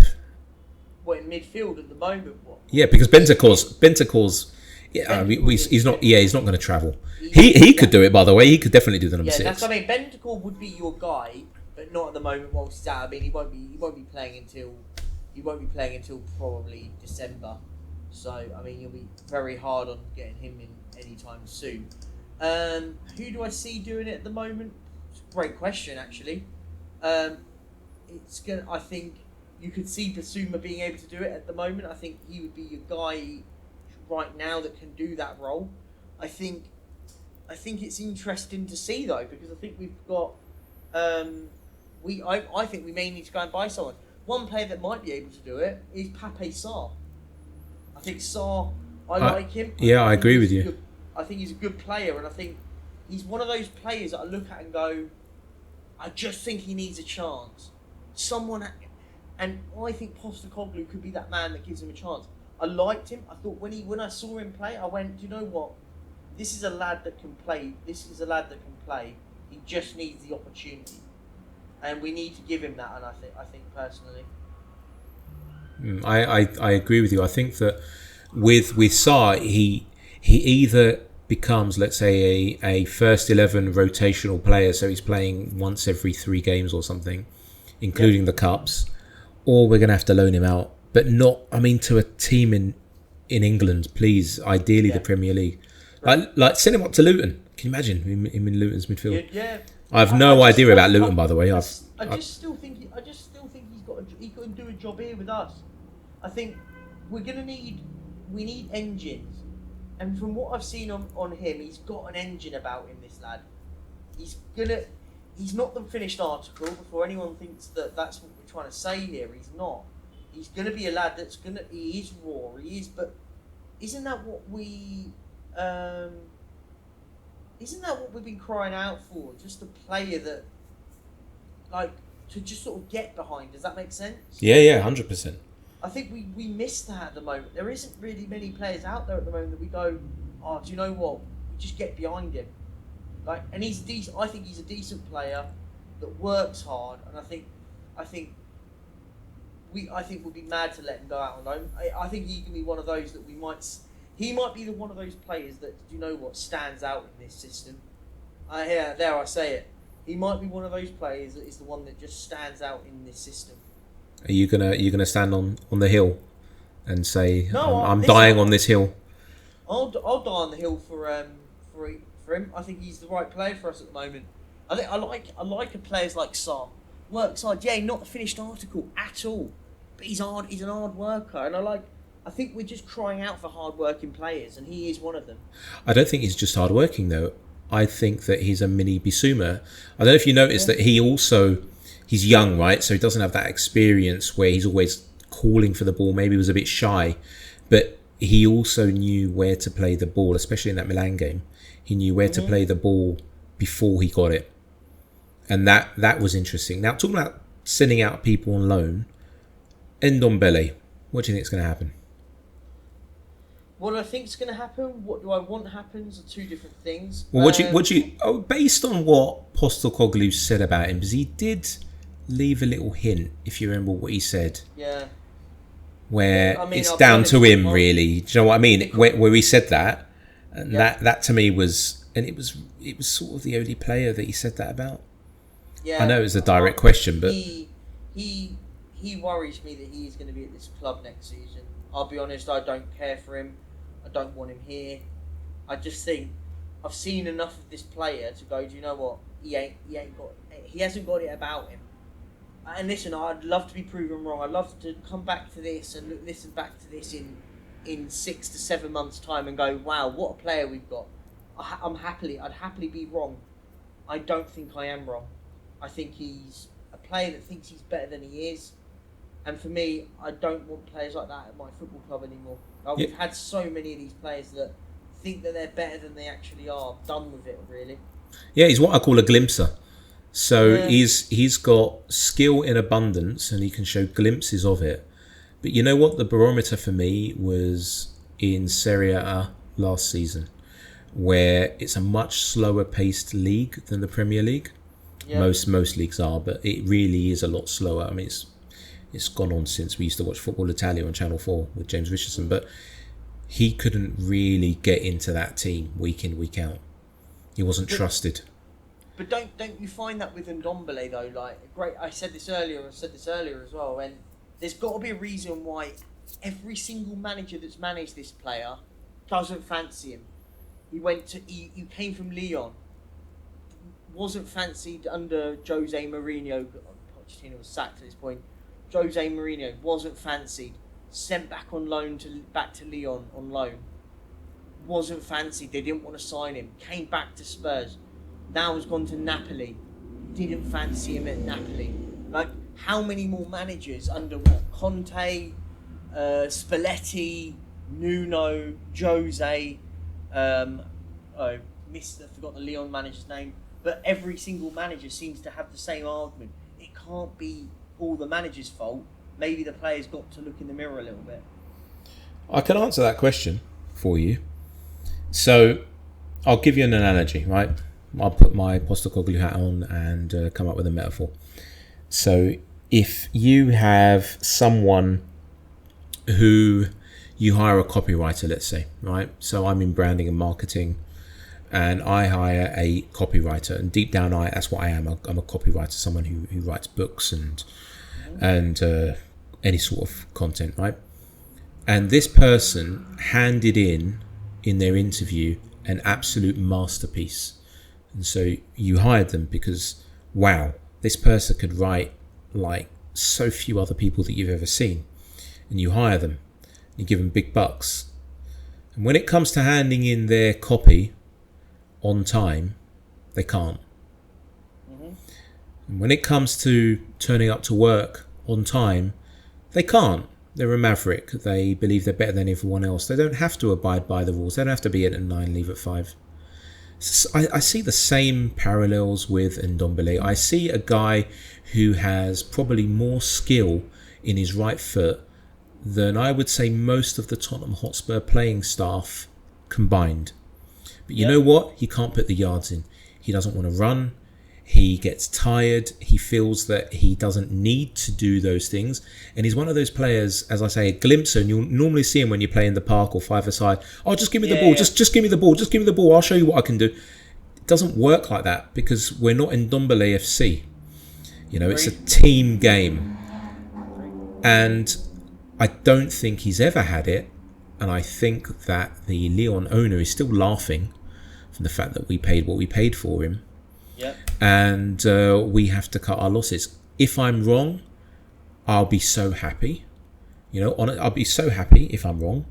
Speaker 2: What, in midfield at the moment? What?
Speaker 1: Yeah, because Bentancur's Yeah, I mean, he's not. Yeah, he's not going to travel. He could do it, by the way. He could definitely do the number 6.
Speaker 2: That's what I mean. Bentancur would be your guy, but not at the moment whilst he's out. I mean, he won't be playing until probably December. So I mean, you'll be very hard on getting him in anytime soon. Who do I see doing it at the moment? It's a great question, actually. I think you could see Bissouma being able to do it at the moment. I think he would be your guy right now that can do that role. I think it's interesting to see though, because I think we've got I think we may need to go and buy someone. One player that might be able to do it is Pape Sarr. I think Sarr, I like him.
Speaker 1: Yeah, I agree with you.
Speaker 2: I think he's a good player, and I think he's one of those players that I look at and go, I just think he needs a chance. And I think Postecoglou could be that man that gives him a chance. I liked him. I thought when I saw him play, I went, do you know what? This is a lad that can play. He just needs the opportunity, and we need to give him that. And I think personally,
Speaker 1: I agree with you. I think that with Sarr, he either becomes, let's say, a first 11 rotational player, so he's playing once every 3 games or something, including the cups, or we're going to have to loan him out. But not, I mean, to a team in England, please, ideally the Premier League. Like send him up to Luton. Can you imagine him in Luton's midfield?
Speaker 2: Yeah.
Speaker 1: I have no idea about Luton, by the way.
Speaker 2: I just still think he could do a job here with us. I think we need engines, and from what I've seen on him, he's got an engine about him. This lad, he's not the finished article. Before anyone thinks that's what we're trying to say here, he's not. He's gonna be a lad he is raw. He is, but isn't that what we've been crying out for? Just a player that, like, to just sort of get behind. Does that make sense?
Speaker 1: Yeah, 100%.
Speaker 2: I think we miss that at the moment. There isn't really many players out there at the moment that we go, oh, do you know what? We just get behind him. Like, and he's decent. I think he's a decent player that works hard, and I think we'll be mad to let him go out on loan. I think he can be one of those that he might be one of those players that, do you know what, stands out in this system. I say it. He might be one of those players that is the one that just stands out in this system.
Speaker 1: Are you gonna stand on the hill and say,
Speaker 2: no,
Speaker 1: I'm dying on this hill?
Speaker 2: I'll die on the hill for him. I think he's the right player for us at the moment. I like players like Sarr. Works hard. Yeah, not the finished article at all, but he's hard. He's an hard worker, and I think we're just crying out for hard-working players, and he is one of them.
Speaker 1: I don't think he's just hard-working, though. I think that he's a mini Bissouma. I don't know if you noticed that he's young, right? So he doesn't have that experience where he's always calling for the ball. Maybe he was a bit shy, but he also knew where to play the ball, especially in that Milan game. He knew where to play the ball before he got it. And that was interesting. Now, talking about sending out people on loan, Ndombele, what do you think is going to happen?
Speaker 2: What do I think is going to happen? What do I want happens are two different things.
Speaker 1: Well, based on what Postecoglou said about him, because he did leave a little hint, if you remember what he said.
Speaker 2: Yeah.
Speaker 1: Where it's down to him, really. Do you know what I mean? Where he said that, and that to me was, and it was sort of the only player that he said that about.
Speaker 2: Yeah.
Speaker 1: I know it was a direct question, but
Speaker 2: he worries me that he is going to be at this club next season. I'll be honest, I don't care for him. I don't want him here. I just think I've seen enough of this player to go, do you know what? He hasn't got it about him. And listen, I'd love to be proven wrong. I'd love to come back to this and listen back to this in 6 to 7 months' time and go, wow, what a player we've got. I'd happily be wrong. I don't think I am wrong. I think he's a player that thinks he's better than he is. And for me, I don't want players like that at my football club anymore. We've had so many of these players that think that they're better than they actually are. Done with it, really.
Speaker 1: Yeah, he's what I call a glimpser. So he's got skill in abundance and he can show glimpses of it. But you know what? The barometer for me was in Serie A last season, where it's a much slower paced league than the Premier League. Yeah. Most leagues are, but it really is a lot slower. I mean, it's gone on since we used to watch Football Italia on Channel 4 with James Richardson, but he couldn't really get into that team week in, week out. He wasn't trusted.
Speaker 2: But don't you find that with Ndombele though? Like, great. I said this earlier as well. And there's got to be a reason why every single manager that's managed this player doesn't fancy him. He came from Lyon. Wasn't fancied under Jose Mourinho. Pochettino was sacked at this point. Jose Mourinho wasn't fancied. Sent back on loan back to Lyon on loan. Wasn't fancied. They didn't want to sign him. Came back to Spurs. Now has gone to Napoli. Didn't fancy him at Napoli. Like, how many more managers under what? Conte, Spalletti, Nuno, Jose, I forgot the Lyon manager's name. But every single manager seems to have the same argument. It can't be all the manager's fault. Maybe the players got to look in the mirror a little bit.
Speaker 1: I can answer that question for you. So, I'll give you an analogy, right? I'll put my Postecoglou hat on and come up with a metaphor. So, if you have someone who you hire a copywriter, let's say, right? So, I'm in branding and marketing, and I hire a copywriter, and deep down, that's what I am. I'm a copywriter, someone who writes books and any sort of content, right? And this person handed in their interview an absolute masterpiece. And so you hired them because, wow, this person could write like so few other people that you've ever seen. And you hire them, you give them big bucks. And when it comes to handing in their copy on time, they can't. Mm-hmm. And when it comes to turning up to work on time, they can't. They're a maverick. They believe they're better than everyone else. They don't have to abide by the rules. They don't have to be in at 9, leave at 5. I see the same parallels with Ndombele. I see a guy who has probably more skill in his right foot than I would say most of the Tottenham Hotspur playing staff combined. But you know what? He can't put the yards in. He doesn't want to run. He gets tired. He feels that he doesn't need to do those things. And he's one of those players, as I say, a glimpse, and you'll normally see him when you play in the park or five-a-side. Oh, just give me the ball. Just give me the ball. Just give me the ball. I'll show you what I can do. It doesn't work like that because we're not in Ndombele FC. You know, it's a team game. And I don't think he's ever had it. And I think that the Lyon owner is still laughing from the fact that we paid what we paid for him.
Speaker 2: Yep.
Speaker 1: And we have to cut our losses. If I'm wrong, I'll be so happy. You know, I'll be so happy if I'm wrong.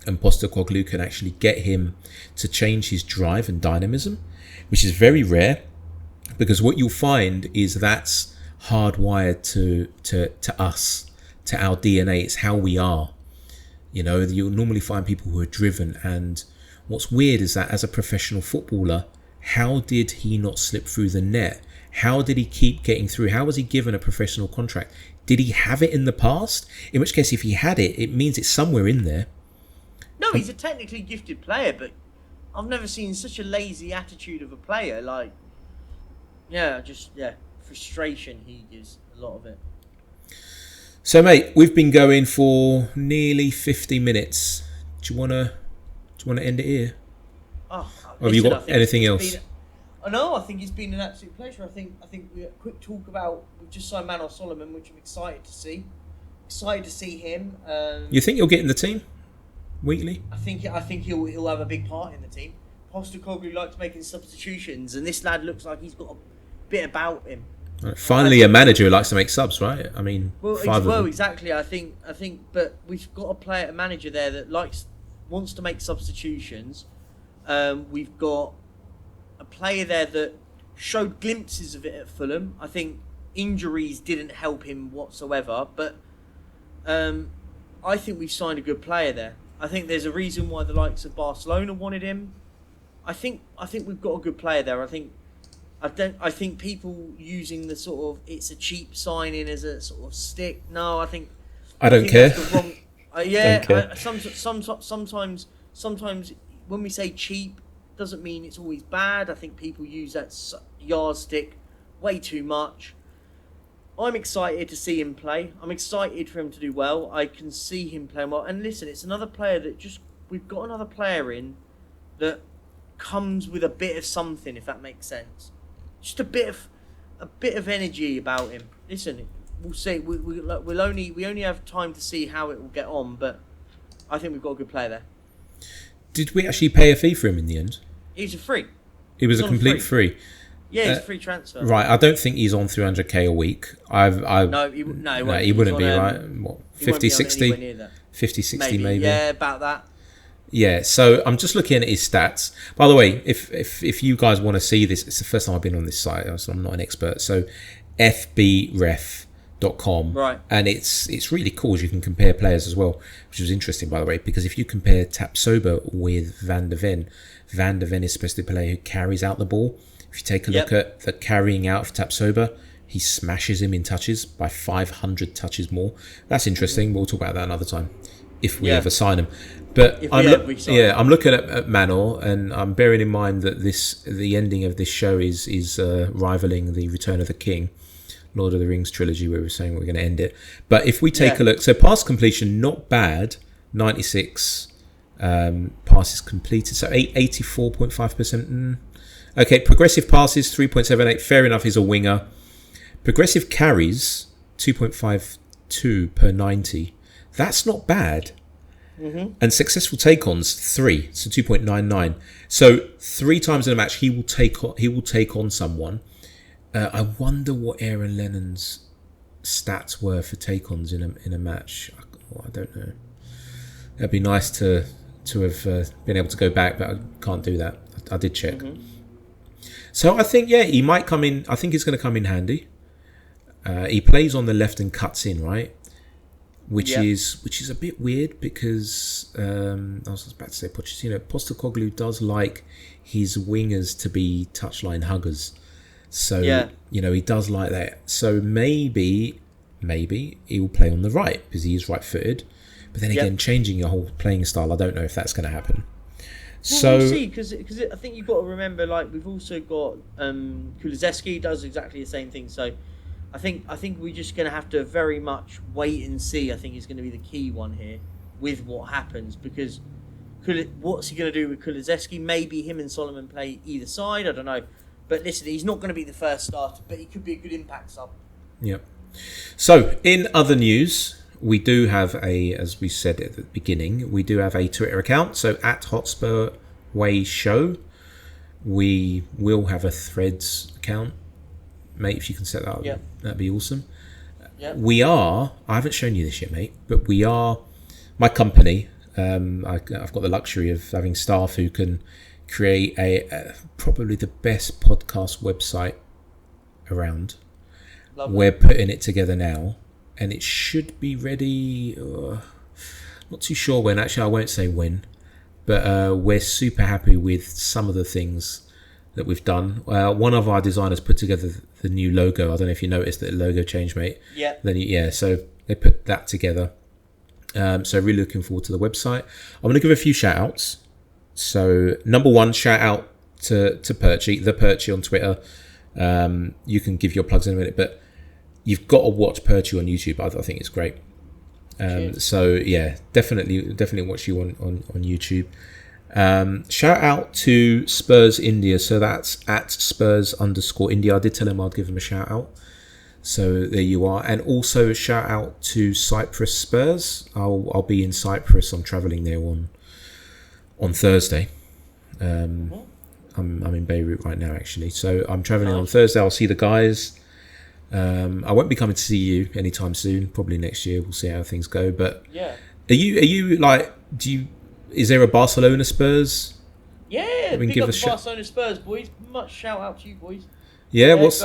Speaker 1: And Postecoglou can actually get him to change his drive and dynamism, which is very rare, because what you'll find is that's hardwired to us, to our DNA. It's how we are. You know, you'll normally find people who are driven. And what's weird is that as a professional footballer, how did he not slip through the net? How did he keep getting through? How was he given a professional contract? Did he have it in the past? In which case, if he had it, it means it's somewhere in there.
Speaker 2: No, he's a technically gifted player, but I've never seen such a lazy attitude of a player. Like, frustration. He gives a lot of it.
Speaker 1: So, mate, we've been going for nearly 50 minutes. Do you want to end it here?
Speaker 2: Oh,
Speaker 1: or have you got anything else?
Speaker 2: I think it's been an absolute pleasure. I think we had a quick talk about, we've just signed Manuel Solomon, which I'm excited to see. Excited to see him.
Speaker 1: You think he'll get in the team weekly?
Speaker 2: I think he'll have a big part in the team. Postecoglou likes making substitutions, and this lad looks like he's got a bit about him.
Speaker 1: Finally, a manager who likes to make subs, right? I mean,
Speaker 2: exactly. I think, but we've got a manager there that wants to make substitutions. We've got a player there that showed glimpses of it at Fulham. I think injuries didn't help him whatsoever, but I think we've signed a good player there. I think there's a reason why the likes of Barcelona wanted him. I think we've got a good player there. I think people using the sort of it's a cheap signing as a sort of stick. No, I don't
Speaker 1: care.
Speaker 2: That's the wrong, sometimes when we say cheap, doesn't mean it's always bad. I think people use that yardstick way too much. I'm excited to see him play. I'm excited for him to do well. I can see him playing well. And listen, it's another player that just another player in that comes with a bit of something, if that makes sense. Just a bit of energy about him. Listen, we'll see. We only have time to see how it will get on, but I think we've got a good player there.
Speaker 1: Did we actually pay a fee for him in the end?
Speaker 2: He's a free.
Speaker 1: It was a complete free.
Speaker 2: Yeah, it's a free transfer.
Speaker 1: Right, I don't think he's on 300k a week.
Speaker 2: He wouldn't
Speaker 1: be, right? What, 50, 60? 50, 60 maybe.
Speaker 2: Yeah, about that.
Speaker 1: Yeah, so I'm just looking at his stats. By the way, if you guys want to see this, it's the first time I've been on this site, so I'm not an expert. So fbref.com.
Speaker 2: Right.
Speaker 1: And it's really cool as you can compare players as well, which was interesting, by the way, because if you compare Tapsoba with Van der Ven is supposed to be a player who carries out the ball. If you take a look at the carrying out of Tapsoba, he smashes him in touches by 500 touches more. That's interesting. We'll talk about that another time if we ever sign him. But I'm looking at Manor, and I'm bearing in mind that the ending of this show is rivaling the Return of the King, Lord of the Rings trilogy, where we're saying we're going to end it. But if we take a look, so pass completion, not bad, 96 passes completed, so 84.5%. Okay, progressive passes, 3.78. Fair enough, he's a winger. Progressive carries, 2.52 per 90. That's not bad. Mm-hmm. And successful take-ons, 3, so 2.99. So 3 times in a match, he will take on someone. I wonder what Aaron Lennon's stats were for take-ons in a match. I don't know. It'd be nice to have been able to go back, but I can't do that. I did check. Mm-hmm. So I think, he might come in. I think it's going to come in handy. He plays on the left and cuts in, right? Which is a bit weird because I was about to say Postecoglou does like his wingers to be touchline huggers. So, he does like that. So maybe he will play on the right because he is right-footed. But then again, changing your whole playing style, I don't know if that's going to happen.
Speaker 2: Well, we'll see, because I think you've got to remember, like, we've also got Kulusevski does exactly the same thing. So I think we're just going to have to very much wait and see. I think is going to be the key one here with what happens, because what's he going to do with Kulusevski? Maybe him and Solomon play either side. I don't know. But listen, he's not going to be the first starter, but he could be a good impact sub.
Speaker 1: Yep. So in other news, we do have as we said at the beginning, we do have a Twitter account. So at Hotspur Way Show, we will have a Threads account. Mate, if you can set that up, that'd be awesome. Yep. We are, I haven't shown you this yet, mate, but we are, my company, I've got the luxury of having staff who can create a probably the best podcast website around. Lovely. We're putting it together now, and it should be ready. Not too sure when. Actually, I won't say when, but we're super happy with some of the things that we've done. One of our designers put together the new logo. I don't know if you noticed that logo change, mate. Yeah. So they put that together. So really looking forward to the website. I'm going to give a few shout outs. So number one, shout out to Perchy, the Perchy on Twitter. You can give your plugs in a minute, but you've got to watch Perchy on YouTube. I think it's great. So yeah, definitely watch you on YouTube. Shout out to Spurs India. So that's at Spurs_India. I did tell him I'd give him a shout out. So there you are. And also shout out to Cyprus Spurs. I'll be in Cyprus. I'm travelling there on Thursday. I'm in Beirut right now, actually. So I'm travelling on Thursday. I'll see the guys. I won't be coming to see you anytime soon. Probably next year. We'll see how things go. But are you like? Is there a Barcelona Spurs?
Speaker 2: Yeah, big up the Barcelona Spurs, boys. Much shout out to you, boys.
Speaker 1: Yeah, what's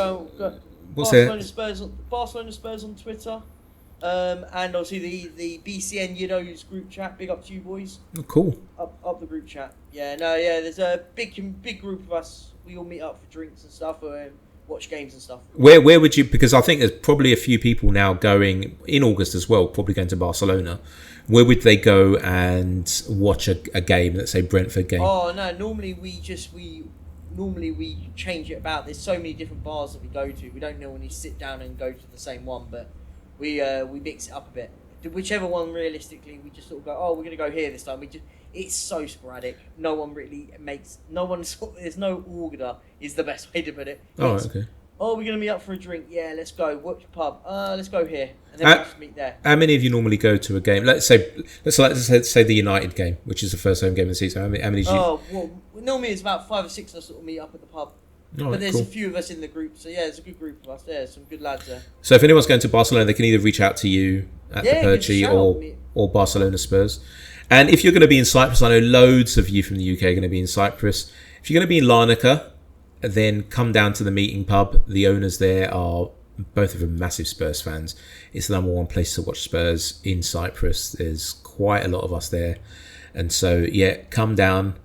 Speaker 2: Barcelona Spurs on Twitter. And obviously the BCN Yidos group chat. Big up to you, boys.
Speaker 1: Oh, cool.
Speaker 2: Up the group chat. There's a big group of us. We all meet up for drinks and stuff, watch games and stuff.
Speaker 1: Where would you? Because I think there's probably a few people now going in August as well. Probably going to Barcelona. Where would they go and watch a game? Let's say Brentford game.
Speaker 2: Oh no! Normally we change it about. There's so many different bars that we go to. We don't normally sit down and go to the same one, but we mix it up a bit. whichever one realistically, we just sort of go, oh, we're going to go here this time. It's so sporadic. No one really makes, there's no order is the best way to put it.
Speaker 1: Oh, okay.
Speaker 2: Oh, we're going to meet up for a drink. Yeah, let's go. Which pub? Let's go here. And then we'll just meet there.
Speaker 1: How many of you normally go to a game? Let's say the United game, which is the first home game of the season. How many do you...
Speaker 2: well, normally it's about 5 or 6 of us sort of meet up at the pub. But there's a few of us in the group. So, yeah, there's a good group of us there. Some good lads there.
Speaker 1: So if anyone's going to Barcelona, they can either reach out to you at the Perchy or Barcelona Spurs. And if you're going to be in Cyprus, I know loads of you from the UK are going to be in Cyprus. If you're going to be in Larnaca, then come down to the meeting pub. The owners there are both of them massive Spurs fans. It's the number one place to watch Spurs in Cyprus. There's quite a lot of us there. And so, yeah, come down.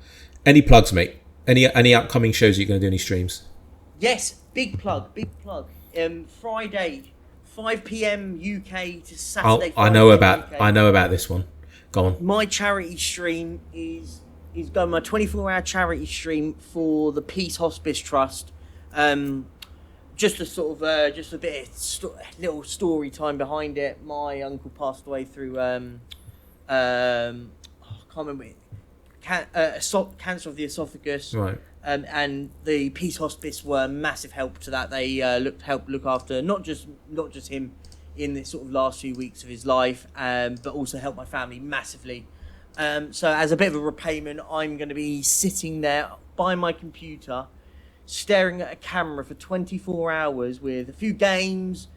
Speaker 1: Any plugs, mate? Any upcoming shows you're going to do? Any streams?
Speaker 2: Yes, big plug. Friday, 5 p.m. UK to Saturday.
Speaker 1: I know about this one. Go on.
Speaker 2: My charity stream is going my 24-hour charity stream for the Peace Hospice Trust. Just a sort of just a bit of little story time behind it. My uncle passed away through I can't remember it. Cancer of the esophagus,
Speaker 1: right?
Speaker 2: And the Peace Hospice were a massive help to that. They helped look after not just him in the sort of last few weeks of his life, but also helped my family massively. So as a bit of a repayment, I'm going to be sitting there by my computer, staring at a camera for 24 hours with a few games,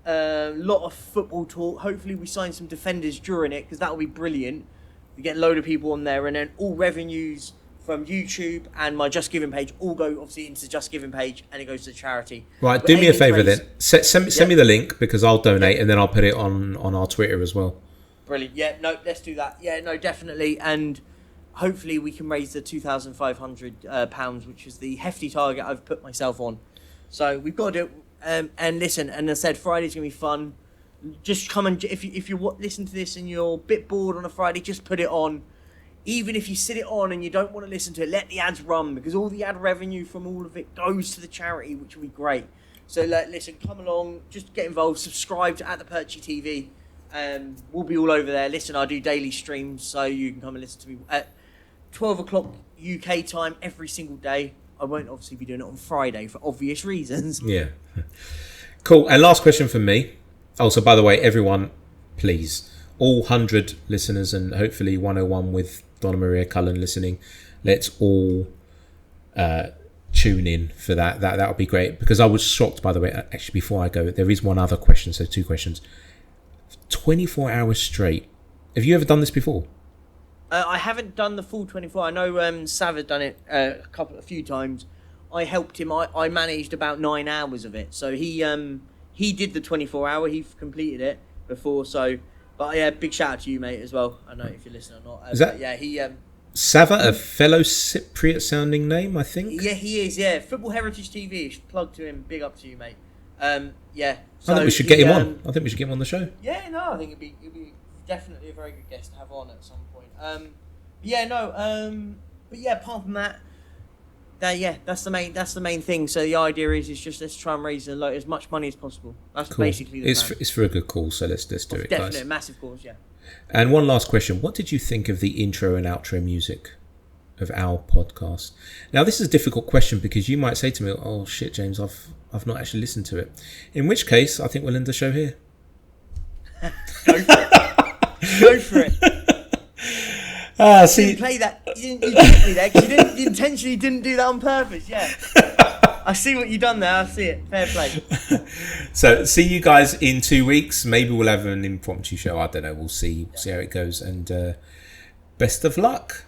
Speaker 2: a lot of football talk. Hopefully we sign some defenders during it, because that will be brilliant. We get a load of people on there, and then all revenues from YouTube and my Just Giving page all go obviously into the Just Giving page, and it goes to charity.
Speaker 1: Right, do me a favour then. Send me the link, because I'll donate, and then I'll put it on our Twitter as well.
Speaker 2: Brilliant. Yeah, no, let's do that. Yeah, no, definitely. And hopefully we can raise the £2,500, which is the hefty target I've put myself on. So we've got to do it. And listen, and as I said, Friday's going to be fun. Just come and, if you listen to this and you're a bit bored on a Friday, just put it on. Even if you sit it on and you don't want to listen to it, let the ads run, because all the ad revenue from all of it goes to the charity, which will be great. So listen, come along, just get involved, subscribe to @the_Perchy TV. We'll be all over there. Listen, I do daily streams, so you can come and listen to me at 12 o'clock UK time every single day. I won't obviously be doing it on Friday for obvious reasons.
Speaker 1: Yeah. Cool. And last question from me. Also, by the way, everyone, please, all 100 listeners, and hopefully 101 with Donna-Maria Cullen listening, let's all tune in for that. That would be great, because I was shocked, by the way. Actually, before I go, there is one other question, so 2 questions. 24 hours straight. Have you ever done this before?
Speaker 2: I haven't done the full 24. I know Sav had done it a few times. I helped him. I managed about 9 hours of it. So he did the 24 hour. He completed it before. So, but yeah, big shout out to you, mate, as well. I know if you're listening or not.
Speaker 1: Is that?
Speaker 2: Yeah, he.
Speaker 1: Sava, a fellow Cypriot sounding name, I think.
Speaker 2: Yeah, he is. Yeah, Football Heritage TV. Plug to him. Big up to you, mate. Yeah. So
Speaker 1: I think we should get him on. I think we should get him on the show.
Speaker 2: Yeah, no, I think it'd be definitely a very good guest to have on at some point. But yeah, apart from that, that's the main thing. So the idea is just let's try and raise as much money as possible. That's cool. Basically the plan.
Speaker 1: It's for a good cause, so let's do it,
Speaker 2: definitely,
Speaker 1: guys.
Speaker 2: A massive cause, yeah.
Speaker 1: And one last question: what did you think of the intro and outro music of our podcast? Now, this is a difficult question, because you might say to me, "Oh shit, James, I've not actually listened to it." In which case, I think we'll end the show here.
Speaker 2: Go for it. Go for it.
Speaker 1: See,
Speaker 2: you didn't play that. You didn't me there, because you intentionally didn't do that on purpose. Yeah. I see what you've done there. I see it. Fair play.
Speaker 1: So, see you guys in 2 weeks. Maybe we'll have an impromptu show. I don't know. We'll see. We'll see how it goes. And best of luck.